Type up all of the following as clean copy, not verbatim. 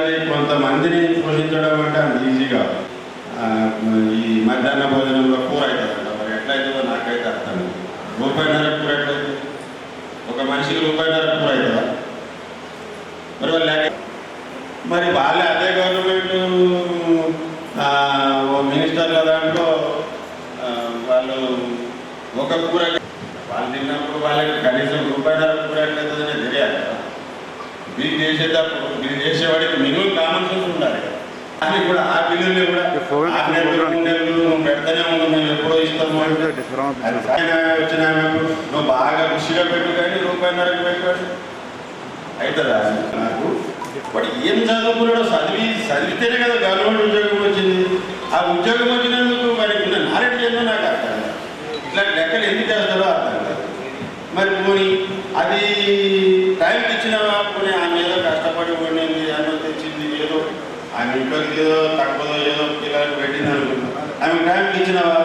మరి కొంతమందిని పోషించడం అంటే అంత ఈజీగా ఈ మధ్యాహ్న భోజనంలో కూర అవుతుందంట. మరి ఎట్లయితుందో నాకైతే అర్థం. ₹1.5 కూర ఎట్లయితే ఒక మనిషికి ₹1.5 కూర అవుతుందా? మరి వాళ్ళు మరి వాళ్ళే అదే గవర్నమెంట్ మినిస్టర్ల దాంట్లో వాళ్ళు ఒక కూర వాళ్ళు తిన్నప్పుడు వాళ్ళకి కనీసం ₹1.5 కూర ఎట్లయితుందనే తెలియాలి కదా. బిల్ చేసేటప్పుడు బిల్ చేసేవాడికి మినిమం కామన్ సెన్స్ ఉండాలి కదా. అని కూడా ఆ బిల్లుని కూడా 6 నెలలు 3 నెలలు పెడతానే ఉన్నాం. మేము ఎప్పుడో ఇస్తాము వచ్చిన నువ్వు బాగా ఖుషిగా పెట్టు కానీ ₹1.5 పెట్టాడు అవుతుందా? నాకు వాడు ఏం చదువుకున్నాడో చదివితేనే కదా గవర్నమెంట్ ఉద్యోగం వచ్చింది. ఆ ఉద్యోగం వచ్చినందుకు వారికి ఉన్న నాలెడ్జ్ ఏందో నాకు అర్థం కాదు. ఇట్లాంటి లెక్కలు ఎందుకు చేస్తారో అర్థం కాదు. మరి పోనీ అది టైంకి ఇచ్చినావా? పోనీ ఆమె ఏదో కష్టపడి వండింది, ఆమె తెచ్చింది, ఏదో ఆమె ఇంట్లోకి ఏదో తక్కువ ఏదో పిల్లలు పెట్టింది అనుకుంటున్నాం. ఆమె టైంకి ఇచ్చినావా?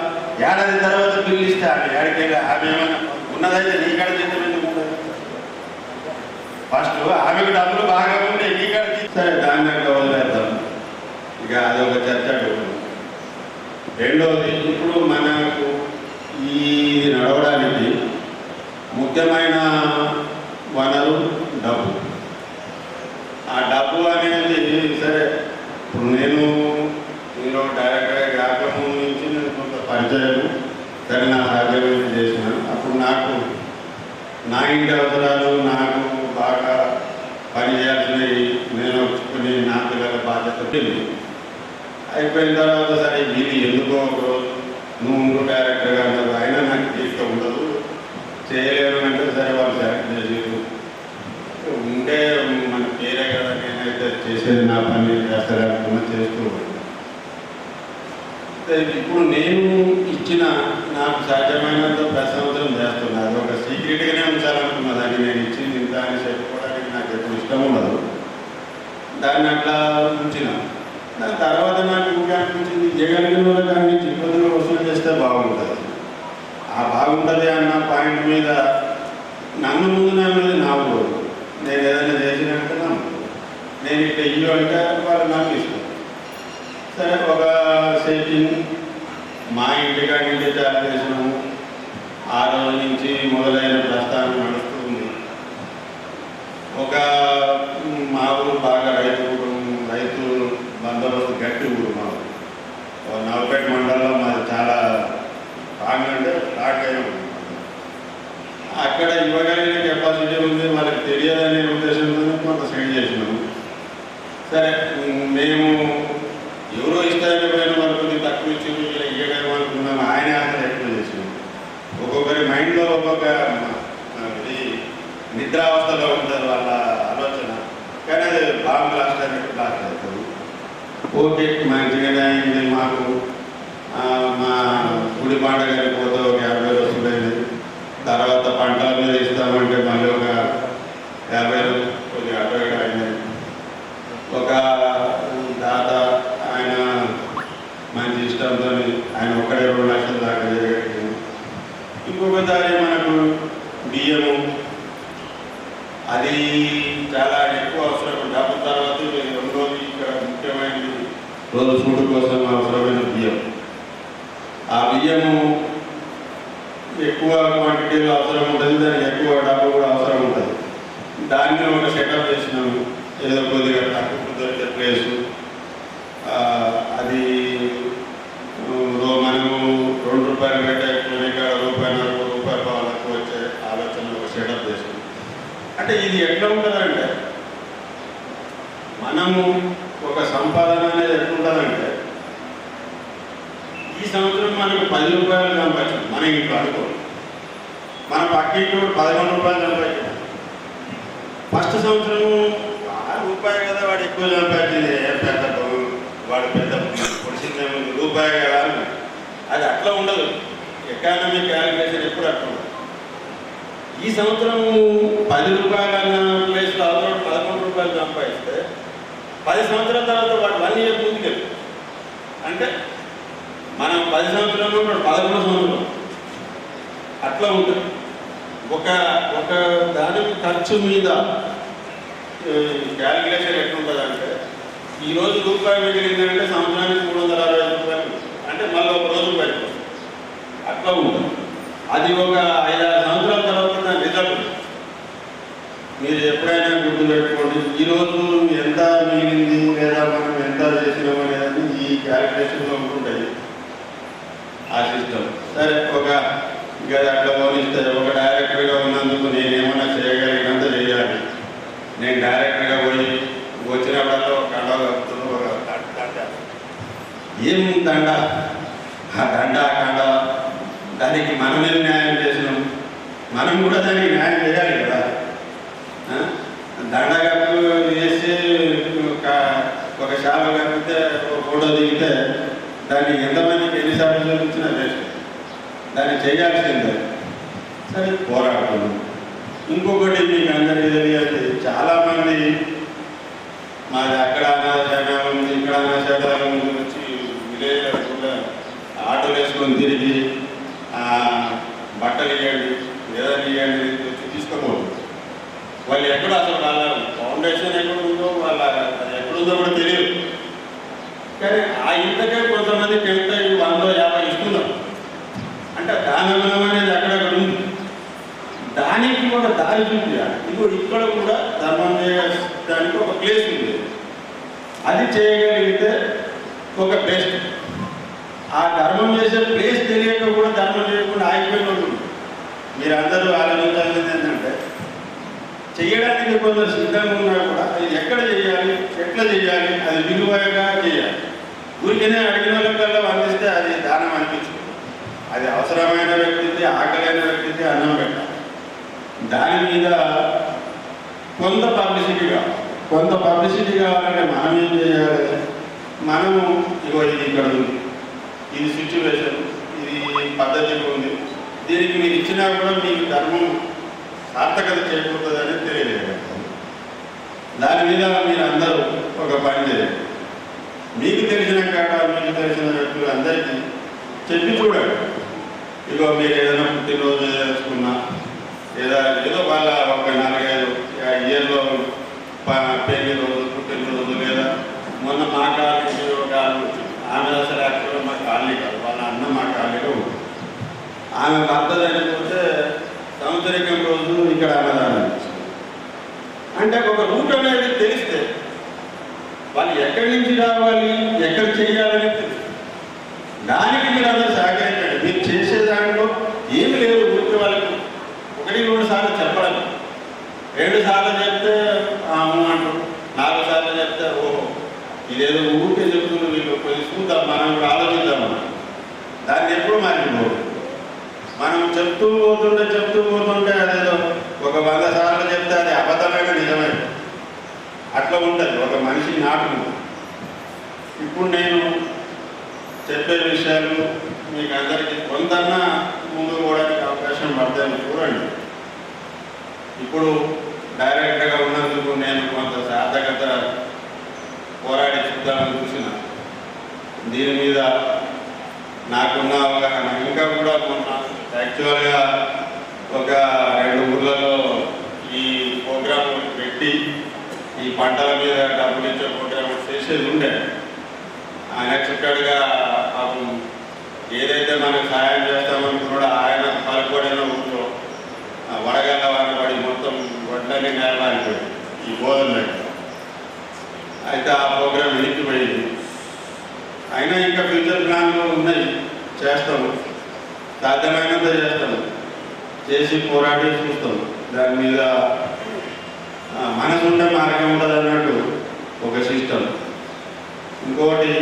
ఏడాది తర్వాత బిల్లు ఇస్తే ఆమె ఏడికెళ్ళి ఆమె ఏమైనా ఉన్నదైతే నీ కాడ జీతం ఎందుకు ఉండదు? ఫస్ట్ ఆమెకు డబ్బులు బాగా ఉంటే నీ కాడ సరే దాన్ని అట్లా వదిలేద్దాం. ఇక అదొక చర్చ. రెండవది, ఇప్పుడు మనకు ఈ నడవడానికి ముఖ్యమైన వనరు డబ్బు. ఆ డబ్బు అనేది సరే ఇప్పుడు నేను డైరెక్ట్గా వ్యాపారం నుంచి నేను కొంత పరిచయం సరే నా రాజ్యం చేసినాను. అప్పుడు నాకు నా ఇంటి అవసరాలు నాకు బాగా పని చేయాల్సినవి నేను వచ్చుకుని నా పిల్లల బాధ్యత అయిపోయిన తర్వాత సరే ఇది ఎందుకో ఒకరోజు నువ్వు డైరెక్టర్గా అన్నారు, అయినా నాకు తీరిక ఉండదు చేయలేను అంటే సరే వాళ్ళు సెలెక్ట్ చేసేది ఉంటే మన పేరే కదా నేనైతే చేసేది నా పని చేస్తారనుకున్నా చేస్తూ. ఇప్పుడు నేను ఇచ్చిన నాకు సాధ్యమైనంత ప్రసంవత్సరం చేస్తున్నా. అది ఒక సీక్రెట్గానే ఉంచాలనుకున్నా. దాన్ని నేను ఇచ్చింది ఇంత అని చెప్పుకోవడానికి నాకు ఎప్పుడు ఇష్టం ఉండదు. దాన్ని అట్లా ఉంచిన. దాని తర్వాత నాకు ఇంకా అనిపించింది జగన్గిరి వాళ్ళకి అన్ని ఇబ్బందులు వసూలు చేస్తే బాగుంటుంది. ఆ బాగుంటుంది అన్న పాయింట్ మీద నన్ను ముందు నా మీద నవ్వు. నేను ఏదైనా చేసినట్టు నమ్ము. నేను ఇట్లా ఇల్లు అంటే వాళ్ళు నాకు ఇష్టం. సరే ఒక సెట్టింగ్ మా ఇంటికాడి నుంచి తయారు చేసినాము. ఆ రోజు నుంచి మొదలైన ప్రస్థానం నడుస్తుంది. ఒక మా ఊరు బాగా రైతు బందోబస్తు గట్టి ఊరు. మా నవపేట మండలంలో మాది చాలా బాగా అంటే స్టార్ట్ అయ్యాం. అక్కడ ఇవ్వగలిగిన కెపాసిటీ ఉంది, వాళ్ళకి తెలియదనే ఉద్దేశంతో కొంత సెండ్ చేసినాము. సరే మేము ఎవరో ఇష్టానికి పోయిన వరకు తక్కువ ఇచ్చి ఇలా ఇవ్వడం అనుకున్నాము. ఆయనే అసలు ఎక్కువ చేసినాము. ఒక్కొక్కరి మైండ్లో ఒక్కొక్క నిద్రావస్థలో ఉంటుంది వాళ్ళ ఆలోచన. కానీ అది బాగా బ్లాస్ట్ అయినట్టు బ్లాస్ట్ అవుతుంది. ఓకే మంచిగానే అయింది. మాకు మా గుడి పండుగ పోతే ఒక 50 రోజులు అయింది. తర్వాత పంటల మీద ఇస్తామంటే మళ్ళీ ఒక 50 రోజులు కొద్దిగా అటు ఇటు అయింది. ఒక దాత ఆయన మంచి ఇష్టంతో ఆయన ఒక్కడే 2 లక్షల దాకా చేయగలిగింది. ఇంకొక దారి మనకు బియ్యము అది చాలా ఎక్కువ అవసరం. డబ్బు తర్వాత రెండోది ఇక్కడ ముఖ్యమైనది రోజు ఫుడ్ కోసం అవసరమైన బియ్యం. ఆ బియ్యము ఎక్కువ క్వాంటిటీలో అవసరం ఉంటుంది, దానికి ఎక్కువ డబ్బు కూడా అవసరం ఉంటుంది. దాన్ని ఒక సెటప్ చేసినాము. ఏదో కొద్దిగా తక్కువ దొరికే ప్లేసు. అది మనము ₹2 పెట్టే ఇక్కడ ₹1.5 వాళ్ళకు వచ్చే ఆలోచన ఒక సెటప్ చేసినాం. అంటే ఇది ఎట్లా ఉంటుందంటే మనము ఒక సంపాదన అనేది ఎట్లుంటుందంటే ఈ సంవత్సరం మనకు ₹10 సంపాదించాం. మన ఇంట్లో అనుకో, మన పక్కింట్లో ₹11 సంపాదించాం. ఫస్ట్ సంవత్సరం ₹1 కదా వాడు ఎక్కువ సంపాదించింది. పెద్ద వాడు పెద్ద పొడిచిందే ఉంది ₹1 కదా. అది అట్లా ఉండదు. ఎకానమిక్ క్యాలిక్యులేషన్ ఎప్పుడు అట్లా ఉండదు. ఈ సంవత్సరం ₹10 అన్న ప్లేస్లో అవసరం ₹11 సంపాదిస్తే 10 సంవత్సరాల తర్వాత వాడు 1 ఇయర్ ముందుకెళ్ళి అంటే మనం 10 సంవత్సరాలు 11 సంవత్సరం అట్లా ఉంటుంది. ఒక దాని ఖర్చు మీద క్యాలిక్యులేషన్ ఎట్లుంటుందంటే ఈరోజు రూపాయి మిగిలిందంటే సంవత్సరానికి 360 రూపాయలు, అంటే మళ్ళీ ఒక రోజు పెట్టుకోండి, అట్లా ఉంటుంది. అది ఒక 5-6 సంవత్సరాల తర్వాత దాని రిజల్ట్ మీరు ఎప్పుడైనా గుర్తుపెట్టుకోండి. ఈరోజు ఎంత మిగిలింది లేదా మనం ఎంత చేసినాం అనేది ఈ క్యాలిక్యులేషన్లో ఉంటుంటుంది ఆ సిస్టమ్. సరే, ఒక ఇంకా అట్లా పోలిస్తే ఒక డైరెక్టర్గా ఉన్నందుకు నేనేమన్నా చేయగలిగినంత చేయాలి. నేను డైరెక్టర్గా పోయి వచ్చినప్పుడల్లా ఒక కండ కలుపుతుంది, ఒక దండ, ఏం దండ, ఆ దండ ఆ కండ, దానికి మనమే న్యాయం చేసినాం, మనం కూడా దానికి న్యాయం చేయాలి కదా. దండ కప్పు చేసి ఒక షాప్ కప్పితే ఒక ఫోటో దిగితే దాన్ని ఎంతమందికి ఎన్నిసార్లు చూపించినా వేస్ట్, దాన్ని చేయాల్సిందే. సరే, పోరాడుతున్నాం. ఇంకొకటి మీకు అందరికీ తెలియాలి, చాలామంది మాది అక్కడ అనాథశాల ఉంది, ఇక్కడ అనాథశాల ఉంది, వచ్చి విలేజ్ కూడా ఆటోలు వేసుకొని తిరిగి బట్టలు ఇవ్వండి ఏదైనా ఇవ్వండి వచ్చి తీసుకోకూడదు. వాళ్ళు ఎక్కడ అసలు వాళ్ళ ఫౌండేషన్ ఎక్కడ ఉందో వాళ్ళ అది ఎక్కడుందో కూడా తెలియదు. కానీ ఆ ఇంతకే కొంతమందికి ఎంత 150 ఇస్తున్నారు అంటే దానగుణం అనేది అక్కడక్కడ ఉంది. దానికి ఒక దారి చూపించాలి. ఇదిగో ఇక్కడ కూడా ధర్మం చేయడానికి ఒక ప్లేస్ ఉంది, అది చేయగలిగితే ఒక బెస్ట్. ఆ ధర్మం చేసే ప్లేస్ తెలియక కూడా ధర్మం చేయకుండా ఆగిపోయిన వాళ్ళు మీరు అందరూ ఆలోచించాల్సింది ఏంటంటే, చేయడానికి కొందరు సిద్ధంగా ఉన్నా కూడా అది ఎక్కడ చేయాలి, ఎట్లా చేయాలి, అది విలువగా చేయాలి. ఊరికనే అడిగిన వాళ్ళకల్లా అందిస్తే అది దానం అనిపించదు. అది అవసరమైన వ్యక్తికి, ఆకలైన వ్యక్తికి అన్నం పెట్టాలి. దాని మీద కొంత పబ్లిసిటీ కావాలంటే మనం ఏం చేయాలి, మనము ఇగో ఇది ఇక్కడ ఉంది, ఇది సిచ్యువేషన్, ఇది పద్ధతిగా ఉంది, దీనికి మీరు ఇచ్చినా కూడా మీకు ధర్మం సార్థకత చేయకూడదు అనేది తెలియలేదు. దాని మీద మీరు అందరూ ఒక పని చేయండి. మీకు తెలిసిన కాడ మీకు తెలిసిన వ్యక్తులు అందరికీ చెప్పి చూడండి. ఇగో మీరు ఏదైనా పుట్టినరోజు చేసుకున్నా లేదా ఏదో వాళ్ళ ఒక 4-5 ఇయర్లో పెళ్లి రోజు, పుట్టినరోజు, లేదా మొన్న మా కాలనీ ఒక ఆమె అసలు యాక్చువల్గా మా కాలనీ కాదు, వాళ్ళ అన్న మా కాలనీలో ఉంటుంది. ఆమె భర్త చనిపోతే సంవత్సరికం రోజు ఇక్కడ అన్నదానం అంటే ఒక రూట్ అనేది తెలిస్తే వాళ్ళు ఎక్కడి నుంచి రావాలి, ఎక్కడ చేయాలని తెలుసు. దానికి మీరు అందరూ సహకరించండి. మీరు చేసే దాంట్లో ఏమి లేదు, ఊరికి వాళ్ళకి 1-2 సార్లు చెప్పడం, 2 సార్లు చెప్తే అంటారు, 4 సార్లు చెప్తే ఓహో ఇదేదో ఊరికే చెప్తున్నారు వీళ్ళు కొంచెం చూద్దాం, మనం కూడా ఆలోచిద్దామన్నా. దాన్ని ఎప్పుడు మర్చిపోదు. మనం చెప్తూ పోతుంటే అదేదో ఒక 100 సార్లు చెప్తే అది అబద్ధమైన నిజమైన అట్లా ఉంటుంది ఒక మనిషి నాటుకు. ఇప్పుడు నేను చెప్పే విషయాలు మీకు అందరికీ కొంతన్నా ముందు పోవడానికి అవకాశం పడతాయని చూడండి. ఇప్పుడు డైరెక్టర్గా ఉన్నందుకు నేను కొంత సార్థకత పోరాడి చూద్దామని చూసిన దీని మీద నాకున్న అవగాహన ఇంకా కూడా మొన్న యాక్చువల్గా ఒక 2 ఊర్లలో ఈ ప్రోగ్రాం పెట్టి ఈ పంటల మీద డబ్బులు ఇచ్చే ప్రోగ్రాం చేసేది ఉండే. అన్ఎక్స్పెక్టెడ్గా పాపం ఏదైతే మనకు సహాయం చేస్తామనుకున్నాడో ఆయన పలుకోడైన ఊళ్ళో వడగల్ల వాడిన పడి మొత్తం వడ్లని నేలలాగిపోయింది ఈ బోధన. అయితే ఆ ప్రోగ్రాం వెనక్కిపోయింది. అయినా ఇంకా ఫ్యూచర్ ప్లాన్లు ఉన్నాయి, చేస్తాము, సాధ్యమైనంత చేస్తాము, చేసి పోరాడి చూస్తాము. దాని మీద మనసు ఉంటే మార్గం ఉంటుంది అన్నట్టు ఒక సిస్టమ్. ఇంకొకటి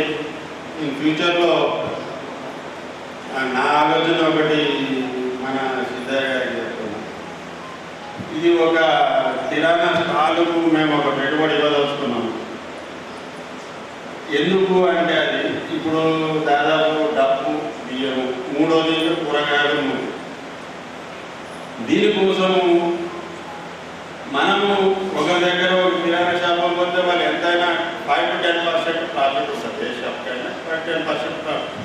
ఈ ఫ్యూచర్లో నా ఆలోచన ఒకటి మన సిద్ధయ్య గారికి చెప్తున్నాం. ఇది ఒక కిరాణా స్టాలుకు మేము ఒక పెట్టుబడి ఇవ్వదలుచుకున్నాము. ఎందుకు అంటే అది ఇప్పుడు దాదాపు డబ్బు, బియ్యము, 3వది కూరగాయలు. దీనికోసము మనము ఒక దగ్గర కిరాణా షాపులు పోతే వాళ్ళు ఎంతైనా 5 to 10% ప్రాఫిట్ ఉంటుంది. ఏ షాప్కైనా 5-10% ప్రాఫిట్.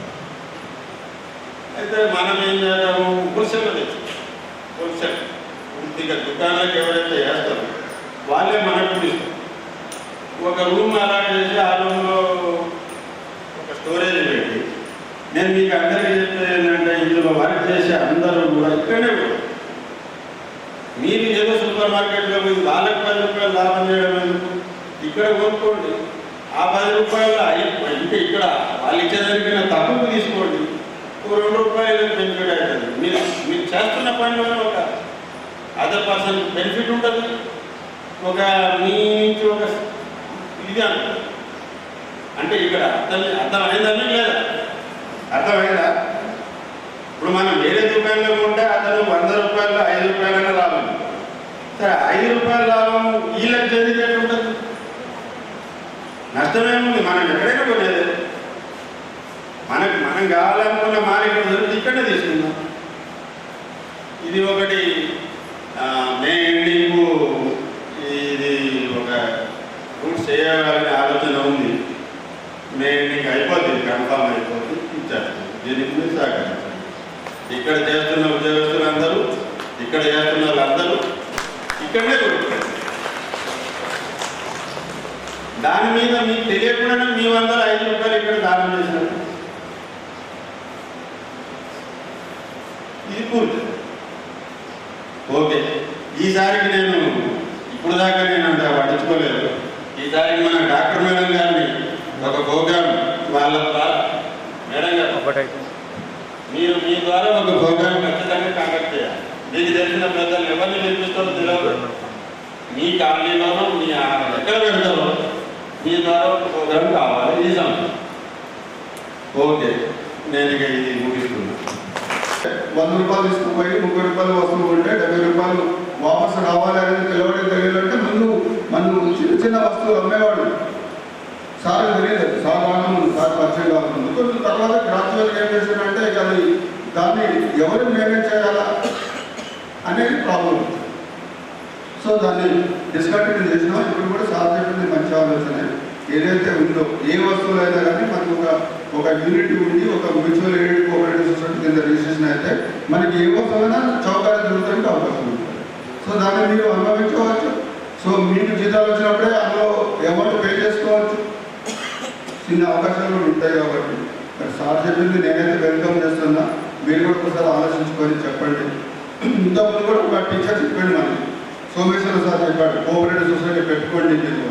అయితే మనం ఏం చేద్దాము, హోల్సేల్లో తెచ్చుకుంటాం. హోల్సేల్ పూర్తిగా దుకాణాలకు ఎవరైతే వేస్తారో వాళ్ళే మనకు ఇస్తారు. ఒక రూమ్ అలాట్ చేసి ఆ రూమ్ నేను మీకు అందరికీ చెప్పేది ఏంటంటే ఇందులో వర్క్ చేసే అందరూ కూడా ఇక్కడనే మీరు ఏదో సూపర్ మార్కెట్లో పోయి వాళ్ళకి 10 రూపాయలు లాభం చేయడం ఎందుకు? ఇక్కడ కొనుక్కోండి. ఆ 10 రూపాయలు ఇంకా ఇక్కడ వాళ్ళు ఇచ్చేదానికైనా తక్కువ తీసుకోండి. ఒక 2 రూపాయలు బెనిఫిట్ అవుతుంది. మీరు చేస్తున్న పనిలోనే ఒక అదర్ పర్సన్ బెనిఫిట్ ఉంటుంది. ఒక మీ నుంచి ఒక ఇది అంటే ఇక్కడ అర్థమైందని లేదా? అర్థమైందా? ఇప్పుడు మనం వేరే దుకాణంలో ఉంటే అతను 100 రూపాయలు 5 రూపాయలైనా లాభం. సరే 5 రూపాయల లాభం వీళ్ళకి జరిగితే ఉంటుంది, నష్టమేముంది? మనం ఎక్కడైనా కొనేది మనం కావాలనుకున్న మార్కెట్ దొరికి ఇక్కడనే తీసుకుందాం. ఇది ఒకటి మే ఎండింగ్ ఇది ఒక రూట్స్ చేయాలనే ఆలోచన ఉంది. మే ఎండింగ్ అయిపోతుంది, కన్ఫామ్ అయిపోతుంది, ఇచ్చేస్తాం. దీనికి మీరు సహకరించండి. ఇక్కడ చేస్తున్న ఉద్యోగస్తులందరూ, ఇక్కడ చేస్తున్న వాళ్ళందరూ ఇక్కడనే కొడుకుంటారు. దాని మీద మీకు తెలియకుండా మేమందరూ 5 రూపాయలు ఇక్కడ దానం చేసినారు. ఇది పూర్తి ఓకే. ఈసారికి నేను ఇప్పుడు దాకా నేను అంత పట్టించుకోలేదు. ఈసారికి మన డాక్టర్ మేడం గారిని ఒక ప్రోగ్రామ్ వాళ్ళ ద్వారా మేడం గారు మీరు మీ ద్వారా ఒక ప్రోగ్రామ్ ఖచ్చితంగా కాంటాక్ట్ చేయాలి. మీకు తెలిసిన పెద్దలు ఎవరిని పిలిపిస్తారో తెలియదు. మీ కాలనీలోనో మీ ఎక్కడ పెడతారో మీ ద్వారా ఒక ప్రోగ్రామ్ కావాలి. ఈ సమయం ఓకే. నేను ఇక ఇది ముగిస్తున్నాను. 100 రూపాయలు తీసుకుపోయి 30 రూపాయలు వస్తువు ఉంటే 70 రూపాయలు వాపసు రావాలి అనేది తెలియాలంటే మనం చిన్న చిన్న వస్తువులు అమ్మేవాడు. సార్ తెలియదు, సార్ రాను, సార్ పరిచయం కాకుండా కొంచెం తర్వాత గ్రాడ్యువల్గా ఏం చేశారంటే అది దాన్ని ఎవరు మేనేజ్ చేయాలా అనేది ప్రాబ్లం. సో దాన్ని డిస్కంటిన్యూ చేసినాం. ఇప్పుడు కూడా సార్ చెప్పింది మంచి ఆలోచన. ఏదైతే ఉందో ఏ వస్తువులు అయినా కానీ మనకు ఒక యూనిట్ ఉండి ఒక మ్యూచువల్ ఎయిడ్ కోఆపరేటివ్ సొసైటీ కింద రిజిస్ట్రేషన్ అయితే మనకి ఏ వస్తువులైనా చౌకగా జరుగుతానికి అవకాశం ఉంటుంది. సో దాన్ని మీరు అనుభవించవచ్చు. సో మీకు జీతాలు వచ్చినప్పుడే అందులో అమౌంట్ పే చేసుకోవచ్చు. చిన్న అవకాశాలు కూడా ఉంటాయి. కాబట్టి సార్ చెప్పింది నేనైతే వెల్కమ్ చేస్తున్నా. మీరు కూడా ఒకసారి ఆలోచించుకొని చెప్పండి. ఇంతకుముందు కూడా ఒక టీచర్ చెప్పండి, మనకి సోమేశ్వర సార్ చెప్పాడు కోఆపరేటివ్ సొసైటీ పెట్టుకోండి మీరు.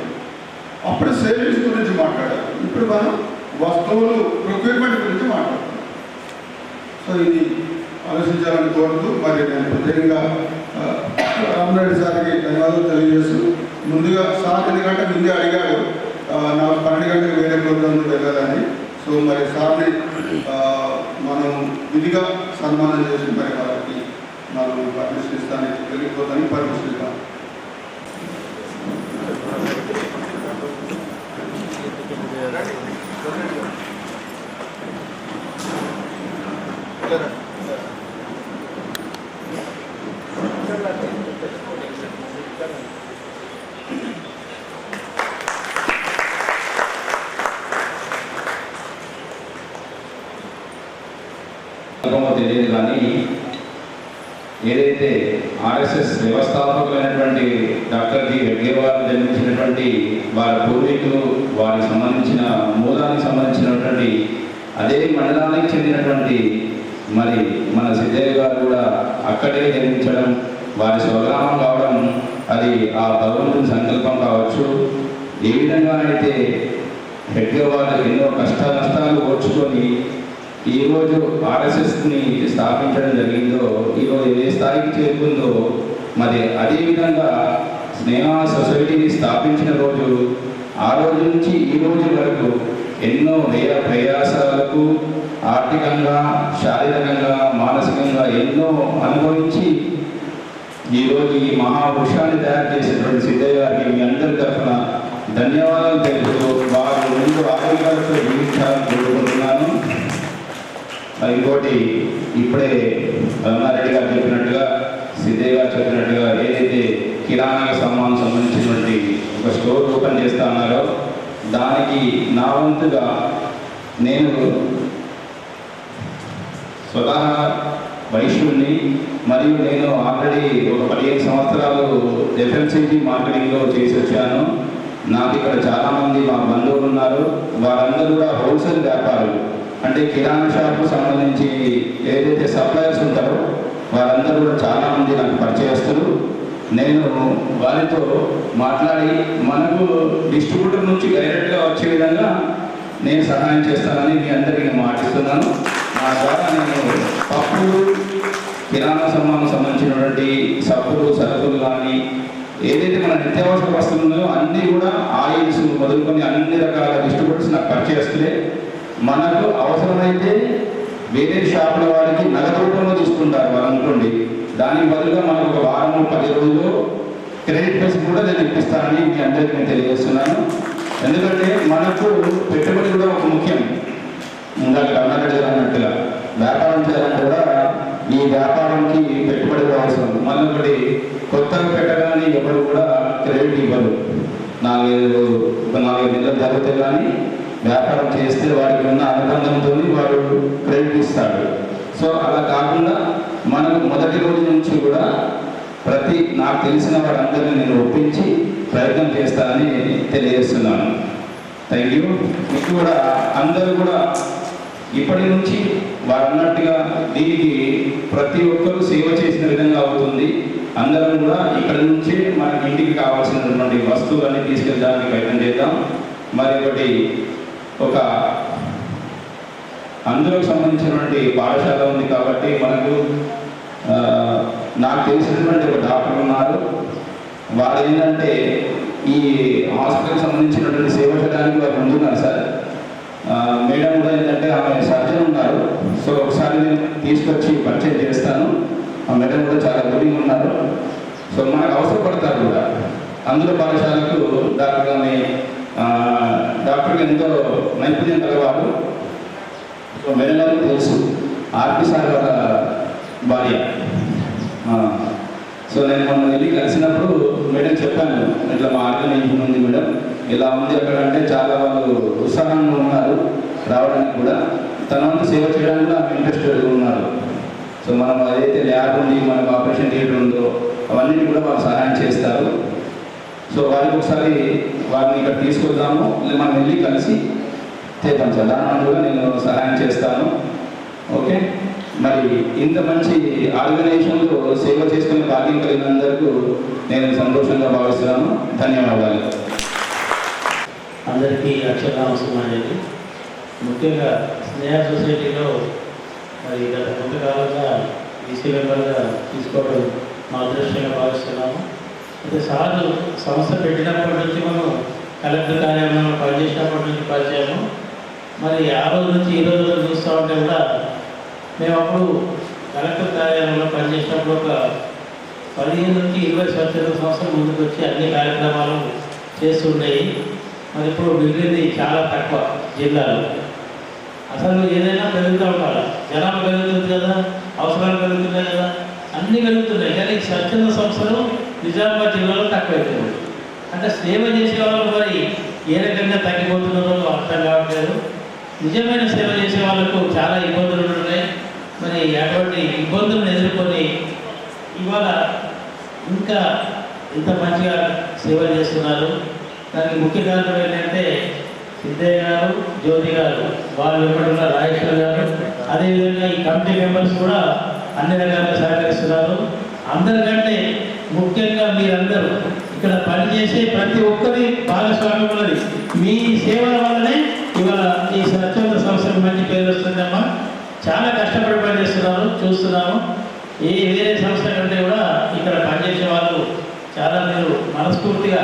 అప్పుడు సేవింగ్స్ గురించి మాట్లాడారు. ఇప్పుడు మనం వస్తువులు ప్రొక్యూర్మెంట్ గురించి మాట్లాడుతున్నాం. సో ఇది ఆలోచించాలని కోరుతూ మరి నేను ప్రత్యేకంగా రామరెడ్డి సార్కి ధన్యవాదాలు తెలియజేస్తూ ముందుగా సార్ ఎందుకంటే ముందే అడిగాడు నాకు 12 గంటలకు వేరే ప్రోగ్రాంలో వెళ్ళాలని. సో మరి సార్ని మనం విధిగా సన్మానం చేసి మరి వారికి మనం పర్మిషన్ ఇస్తానికి వెళ్ళిపోతానికి పర్మిషన్ ఇస్తాం. తెలియదు కానీ ఏదైతే ఆర్ఎస్ఎస్ వ్యవస్థాపకులైనటువంటి డాక్టర్ జి రెడ్డి గారు జన్మించినటువంటి వారి పూర్వీకులు వారికి సంబంధించిన మూలానికి సంబంధించినటువంటి అదే మండలానికి చెందినటువంటి మరి మన సిద్ధయ్య గారు కూడా అక్కడే జన్మించడం, వారి స్వగ్రామం కావడం అది ఆ భగవంతుని సంకల్పం కావచ్చు. ఏ విధంగా అయితే రెడ్డి గారు ఎన్నో కష్ట నష్టాలు ఓర్చుకొని ఈరోజు ఆర్ఎస్ఎస్ని స్థాపించడం జరిగిందో, ఈరోజు ఏ స్థాయికి చేరుకుందో, మరి అదేవిధంగా స్నేహ సొసైటీని స్థాపించిన రోజు ఆ రోజు నుంచి ఈ రోజు వరకు ఎన్నో వ్యయ ప్రయాసాలకు ఆర్థికంగా, శారీరకంగా, మానసికంగా ఎన్నో అనుభవించి ఈరోజు ఈ మహావృక్షాన్ని తయారు చేసినటువంటి సిద్ధయ్య గారికి మీ అందరి తరఫున ధన్యవాదాలు తెలుపుతూ వారు ముందు ఆరోగ్యాలతో జీవించాలని కోరుకుంటున్నాను. ఇంకోటి ఇప్పుడే రమణారెడ్డి గారు చెప్పినట్టుగా, సిద్ధయ్య గారు చెప్పినట్టుగా ఏదైతే కిరాణా సామాన్ సంబంధించినటువంటి ఒక స్టోర్ ఓపెన్ చేస్తా ఉన్నారో దానికి నా వంతుగా నేను స్వతహా వైశ్యుడిని మరియు నేను ఆల్రెడీ ఒక 15 సంవత్సరాలు ఎఫ్ఎంసీజీ మార్కెటింగ్లో చేసి వచ్చాను. నాకు ఇక్కడ చాలామంది మా బంధువులు ఉన్నారు. వారందరూ కూడా హోల్సేల్ వ్యాపారులు. అంటే కిరాణా షాప్కు సంబంధించి ఏదైతే సప్లయర్స్ ఉంటారో వారందరూ కూడా చాలామంది నాకు పరిచయస్తులు. నేను వారితో మాట్లాడి మనకు డిస్ట్రిబ్యూటర్ నుంచి డైరెక్ట్గా వచ్చే విధంగా నేను సహాయం చేస్తానని మీ అందరికీ నేను మాటిస్తున్నాను. నా ద్వారా నేను పప్పులు, కిరాణా సామాన్లకు సంబంధించినటువంటి సబ్బులు, సరుకులు కానీ ఏదైతే మన నిత్యావసర వస్తువులు ఉన్నాయో అన్నీ కూడా ఆయిల్స్ మొదలుకొని అన్ని రకాల డిస్ట్రిబ్యూటర్స్ నాకు పరిచయస్తులే. మనకు అవసరమైతే వేరే షాపుల వారికి నగదు రూపంలో తీసుకుంటారు వాళ్ళు అనుకోండి, దానికి బదులుగా మనకు ఒక వారం 10 రోజులు క్రెడిట్ ఫెసిలిటీ కూడా నేను ఇప్పిస్తానని మీ అందరికీ నేను తెలియజేస్తున్నాను. ఎందుకంటే మనకు పెట్టుబడి కూడా ఒక ముఖ్యం. ఇందాక కర్ణాటక అన్నట్టుగా వ్యాపారం చేయాలంటే కూడా ఈ వ్యాపారంకి పెట్టుబడి కూడా అవసరం. మళ్ళీ ఒకటి కొత్తగా పెట్టగానే ఎవరు కూడా క్రెడిట్ ఇవ్వరు. 4 నెలలు జరిగితే కానీ వ్యాపారం చేస్తే వారికి ఉన్న అనుబంధంతో వాడు క్రెడిట్ ఇస్తాడు. సో అలా కాకుండా మనకు మొదటి రోజు నుంచి కూడా నాకు తెలిసిన వారందరినీ నేను ఒప్పించి ప్రయత్నం చేస్తానని తెలియజేస్తున్నాను. Thank you. మీకు కూడా అందరూ కూడా ఇప్పటి నుంచి వారు అన్నట్టుగా దీనికి ప్రతి ఒక్కరూ సేవ చేసిన విధంగా అవుతుంది. అందరం కూడా ఇక్కడ నుంచి మనకి ఇంటికి కావాల్సినటువంటి వస్తువులన్నీ తీసుకెళ్ళడానికి ప్రయత్నం చేద్దాం. మరి ఒకటి ఒక అందులోకి సంబంధించినటువంటి పాఠశాల ఉంది కాబట్టి మనకు నాకు తెలిసినటువంటి ఒక డాక్టర్ ఉన్నారు. వారు ఏంటంటే ఈ హాస్పిటల్కి సంబంధించినటువంటి సేవ చేయడానికి వారు ముందున్నారు సార్. మేడం కూడా ఏంటంటే ఆమె సర్జన్ ఉన్నారు. సో ఒకసారి నేను తీసుకొచ్చి పరిచయం చేస్తాను. ఆ మేడం కూడా చాలా గురించి ఉన్నారు. సో మనకు అవసరపడతారు కూడా. అందులో పాఠశాలకు డాక్టర్కి ఎంతో నైపుణ్యం కలవారు. సో మేడం గారికి తెలుసు, ఆర్పి సార్ వాళ్ళ భార్య. సో నేను మొన్న వెళ్ళి కలిసినప్పుడు మేడం చెప్పాను, ఇట్లా మా ఆర్గనైజేషన్ ఉంది మేడం, ఇలా ఉంది అక్కడ అంటే చాలా వాళ్ళు ఉత్సాహంగా ఉన్నారు రావడానికి కూడా. తన వంతు సేవ చేయడానికి కూడా ఆమె ఇంట్రెస్టెడ్ ఉన్నారు. సో మనం ఏదైతే ల్యాబ్ ఉంది, మనకు ఆపరేషన్ థియేటర్ ఉందో అవన్నీ కూడా వాళ్ళు సహాయం చేస్తారు. సో వారికి ఒకసారి వారిని ఇక్కడ తీసుకొద్దాము, మనం వెళ్ళి కలిసి చేద్దాం సార్. దాని కూడా నేను సహాయం చేస్తాను. ఓకే, మరి ఇంత మంచి ఆర్గనైజేషన్లో సేవ చేసుకునే భాగ్యం కలిగినందుకు నేను సంతోషంగా భావిస్తున్నాను. ధన్యవాదాలు. అందరికీ అక్షరాంశమైనది. ముఖ్యంగా స్నేహ సొసైటీలో మరి గత కొంతకాలంగా ఈసీ మెంబర్గా తీసుకోవడం మా అదృష్టంగా భావిస్తున్నాము. అయితే సార్లు సంస్థ పెట్టినప్పటి నుంచి మనం కలెక్టర్ కార్యాలయంలో పనిచేసినప్పటి నుంచి పరిచయము. మరి ఆ రోజు నుంచి ఈ రోజు చూస్తూ ఉంటే కూడా మేము అప్పుడు కలెక్టర్ కార్యాలయంలో పనిచేసినప్పుడు ఒక 15 నుంచి 20 స్వచ్ఛంద సంస్థలు ముందుకు వచ్చి అన్ని కార్యక్రమాలు చేస్తుండేవి. మరి ఇప్పుడు మిగిలింది చాలా తక్కువ జిల్లాలో. అసలు ఏదైనా పెరుగుతూ ఉండాలి, జనాలు పెరుగుతుంది కదా, అవసరాలు పెరుగుతున్నాయి కదా, అన్నీ పెరుగుతున్నాయి. కానీ స్వచ్ఛంద సంస్థలు నిజామాబాద్ జిల్లాలో తక్కువైపోయింది. అంటే సేవ చేసే వాళ్ళు మరి ఏ రకంగా తగ్గిపోతున్నారో అర్థం కావట్లేదు. నిజమైన సేవ చేసే వాళ్ళకు చాలా ఇబ్బందులు ఉన్నాయి. మరి అటువంటి ఇబ్బందులను ఎదుర్కొని ఇవాళ ఇంకా ఇంత మంచిగా సేవ చేస్తున్నారు. దానికి ముఖ్య కారణం ఏంటంటే సిద్ధయ్య గారు, జ్యోతి గారు, వాళ్ళు ఎప్పుడున్న రాజేశ్వర్ గారు, అదేవిధంగా ఈ కమిటీ మెంబర్స్ కూడా అన్ని రకాలుగా సహకరిస్తున్నారు. అందరికంటే ముఖ్యంగా మీరందరూ ఇక్కడ పనిచేసే ప్రతి ఒక్కరి భాగస్వామ్యం ఉన్నది. మీ సేవల వల్లనే ఇవాళ ఈ స్వచ్ఛంద సంస్థకు మంచి పేరు వస్తుందమ్మా. చాలా కష్టపడి పనిచేస్తున్నారు, చూస్తున్నాము. వేరే సంస్థ కంటే కూడా ఇక్కడ పనిచేసే వాళ్ళు చాలా మీరు మనస్ఫూర్తిగా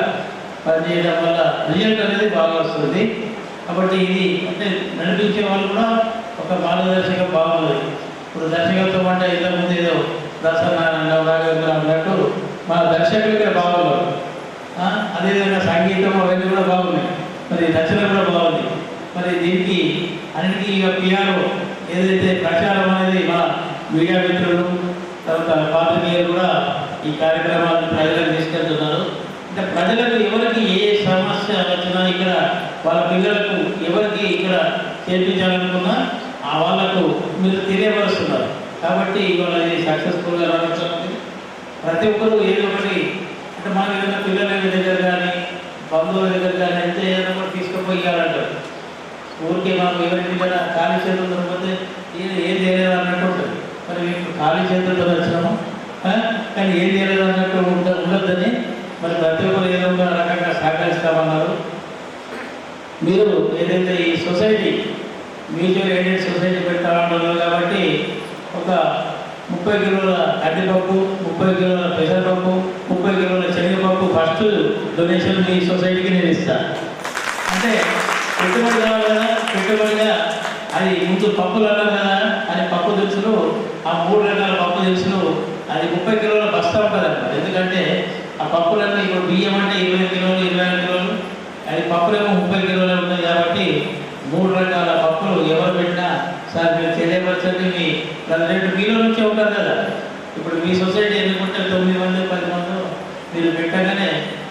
పనిచేయడం వల్ల రిజల్ట్ అనేది బాగా వస్తుంది. కాబట్టి ఇది అంటే నడిపించే వాళ్ళు కూడా ఒక మార్గదర్శకం బాగుంది. ఇప్పుడు దర్శకత్వం అంటే ఇంతకుముందు ఏదో ప్రసన్న రాఘవేంద్ర అన్నట్టు మా దర్శకులు ఇక్కడ బాగున్నారు. అదేవిధంగా సంగీతం అవన్నీ కూడా బాగున్నాయి. మరి రచన కూడా బాగుంది. మరి దీనికి అన్నిటికీ ఇక పిఆర్ఓ ఏదైతే ప్రచారం అనేది మన మీడియా మిత్రులు తర్వాత పాత్రికేయులు కూడా ఈ కార్యక్రమాలను ప్రజలకు తీసుకెళ్తున్నారు. అంటే ప్రజలకు ఎవరికి ఏ సమస్య వచ్చినా ఇక్కడ వాళ్ళ పిల్లలకు ఎవరికి ఇక్కడ చేర్పించాలనుకున్నా ఆ వాళ్ళకు మీరు తెలియపరుస్తున్నారు. కాబట్టి ఇవాళ ఇది సక్సెస్ఫుల్గా రావచ్చుంది. ప్రతి ఒక్కరు ఏదో ఒకటి అంటే మనకి ఏదైనా పిల్లల దగ్గర కానీ బంధువుల దగ్గర కానీ అయితే ఏదైనా కూడా తీసుకుపోయి ఇవ్వాలంటారు. ఊరికే మనం ఎవరికి ఖాళీ చేతులు దొరికితే ఏం చేయలేదు అన్నట్టు ఉంటుంది. మరి మీకు ఖాళీ చేతులతో వచ్చినాము కానీ ఏం చేయలేదు అన్నట్టు ఉండొద్దని మరి ప్రతి ఒక్కరు ఏదో ఒక రకంగా సహకరిస్తామన్నారు. మీరు ఏదైతే ఈ సొసైటీ మ్యూచువల్ ఎయిడెడ్ సొసైటీ పెడతామన్నారు కాబట్టి ఒక 30 కిలోల కందిపప్పు, 30 కిలోల పెసరపప్పు, 30 కిలోల శనగపప్పు ఫస్ట్ డొనేషన్ మీ సొసైటీకి నేను ఇస్తాను. అంటే పెట్టుబడి కావాలి కదా, పెట్టుబడిగా అది ముందు పప్పులు అన్నారు కదా, అది పప్పు దినుసులు, ఆ 3 రకాల పప్పు దినుసులు అది 30 కిలోల బస్తా ఉంటుంది అన్నమాట. ఎందుకంటే ఆ పప్పులన్నీ ఇప్పుడు బియ్యం అంటే 20 కిలోలు, 25 కిలోలు, అది పప్పులేమో 30 కిలోలే ఉంటుంది. కాబట్టి 3 రకాల పప్పులు ఎవరు పెట్టినా సార్ మీరు తెలియపరచండి. మీ ప్రెసిడెంట్ మీలో నుంచే ఉంటారు కదా. ఇప్పుడు మీ సొసైటీ ఎందుకుంటే 9 మంది 10 మంది మీరు పెట్టగానే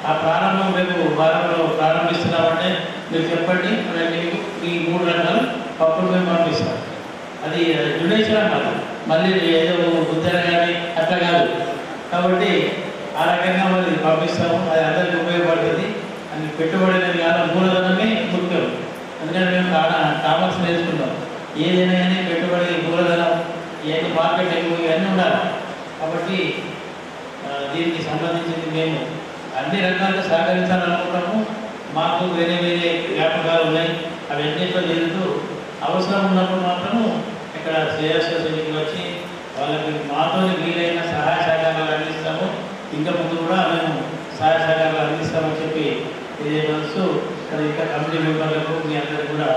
ఆ ప్రారంభం రేపు వారంలో ప్రారంభిస్తున్నామంటే మీరు చెప్పండి, మీకు ఈ 3 రకాల పప్పులు మేము పంపిస్తాం. అది డొనేషన్ అన్నమాట, మళ్ళీ ఏదో ఉద్దర కానీ అట్లా కాదు. కాబట్టి ఆ రకంగా మళ్ళీ పంపిస్తాము. అది అందరికీ ఉపయోగపడుతుంది. అది పెట్టుబడి అనేది కాదు, మూలధనమే ముఖ్యం. ఎందుకంటే మేము కామర్స్ నేర్చుకుంటాం. ఏదైనా కానీ పెట్టుబడి, మూలధనం, ఏది మార్కెట్ ఇవన్నీ ఉండాలి. కాబట్టి దీనికి సంబంధించింది మేము అన్ని రకాలుగా సహకరించాలనుకుంటాము. మాకు వేరే వేరే వ్యాపకాలు ఉన్నాయి, అవన్నింటిలో జరుగుతూ అవసరం ఉన్నప్పుడు మాత్రము ఇక్కడ శ్రేయస్ సొసైటీకి వచ్చి వాళ్ళకి మాతో వీలైన సహాయ సహకారాలు అందిస్తాము. ఇంకా ముందు కూడా మేము సహాయ సహకారాలు అందిస్తామని చెప్పి తెలియజేస్తూ ఇక్కడ ఇంకా కమిటీ మెంబర్లకు మీ అందరికీ కూడా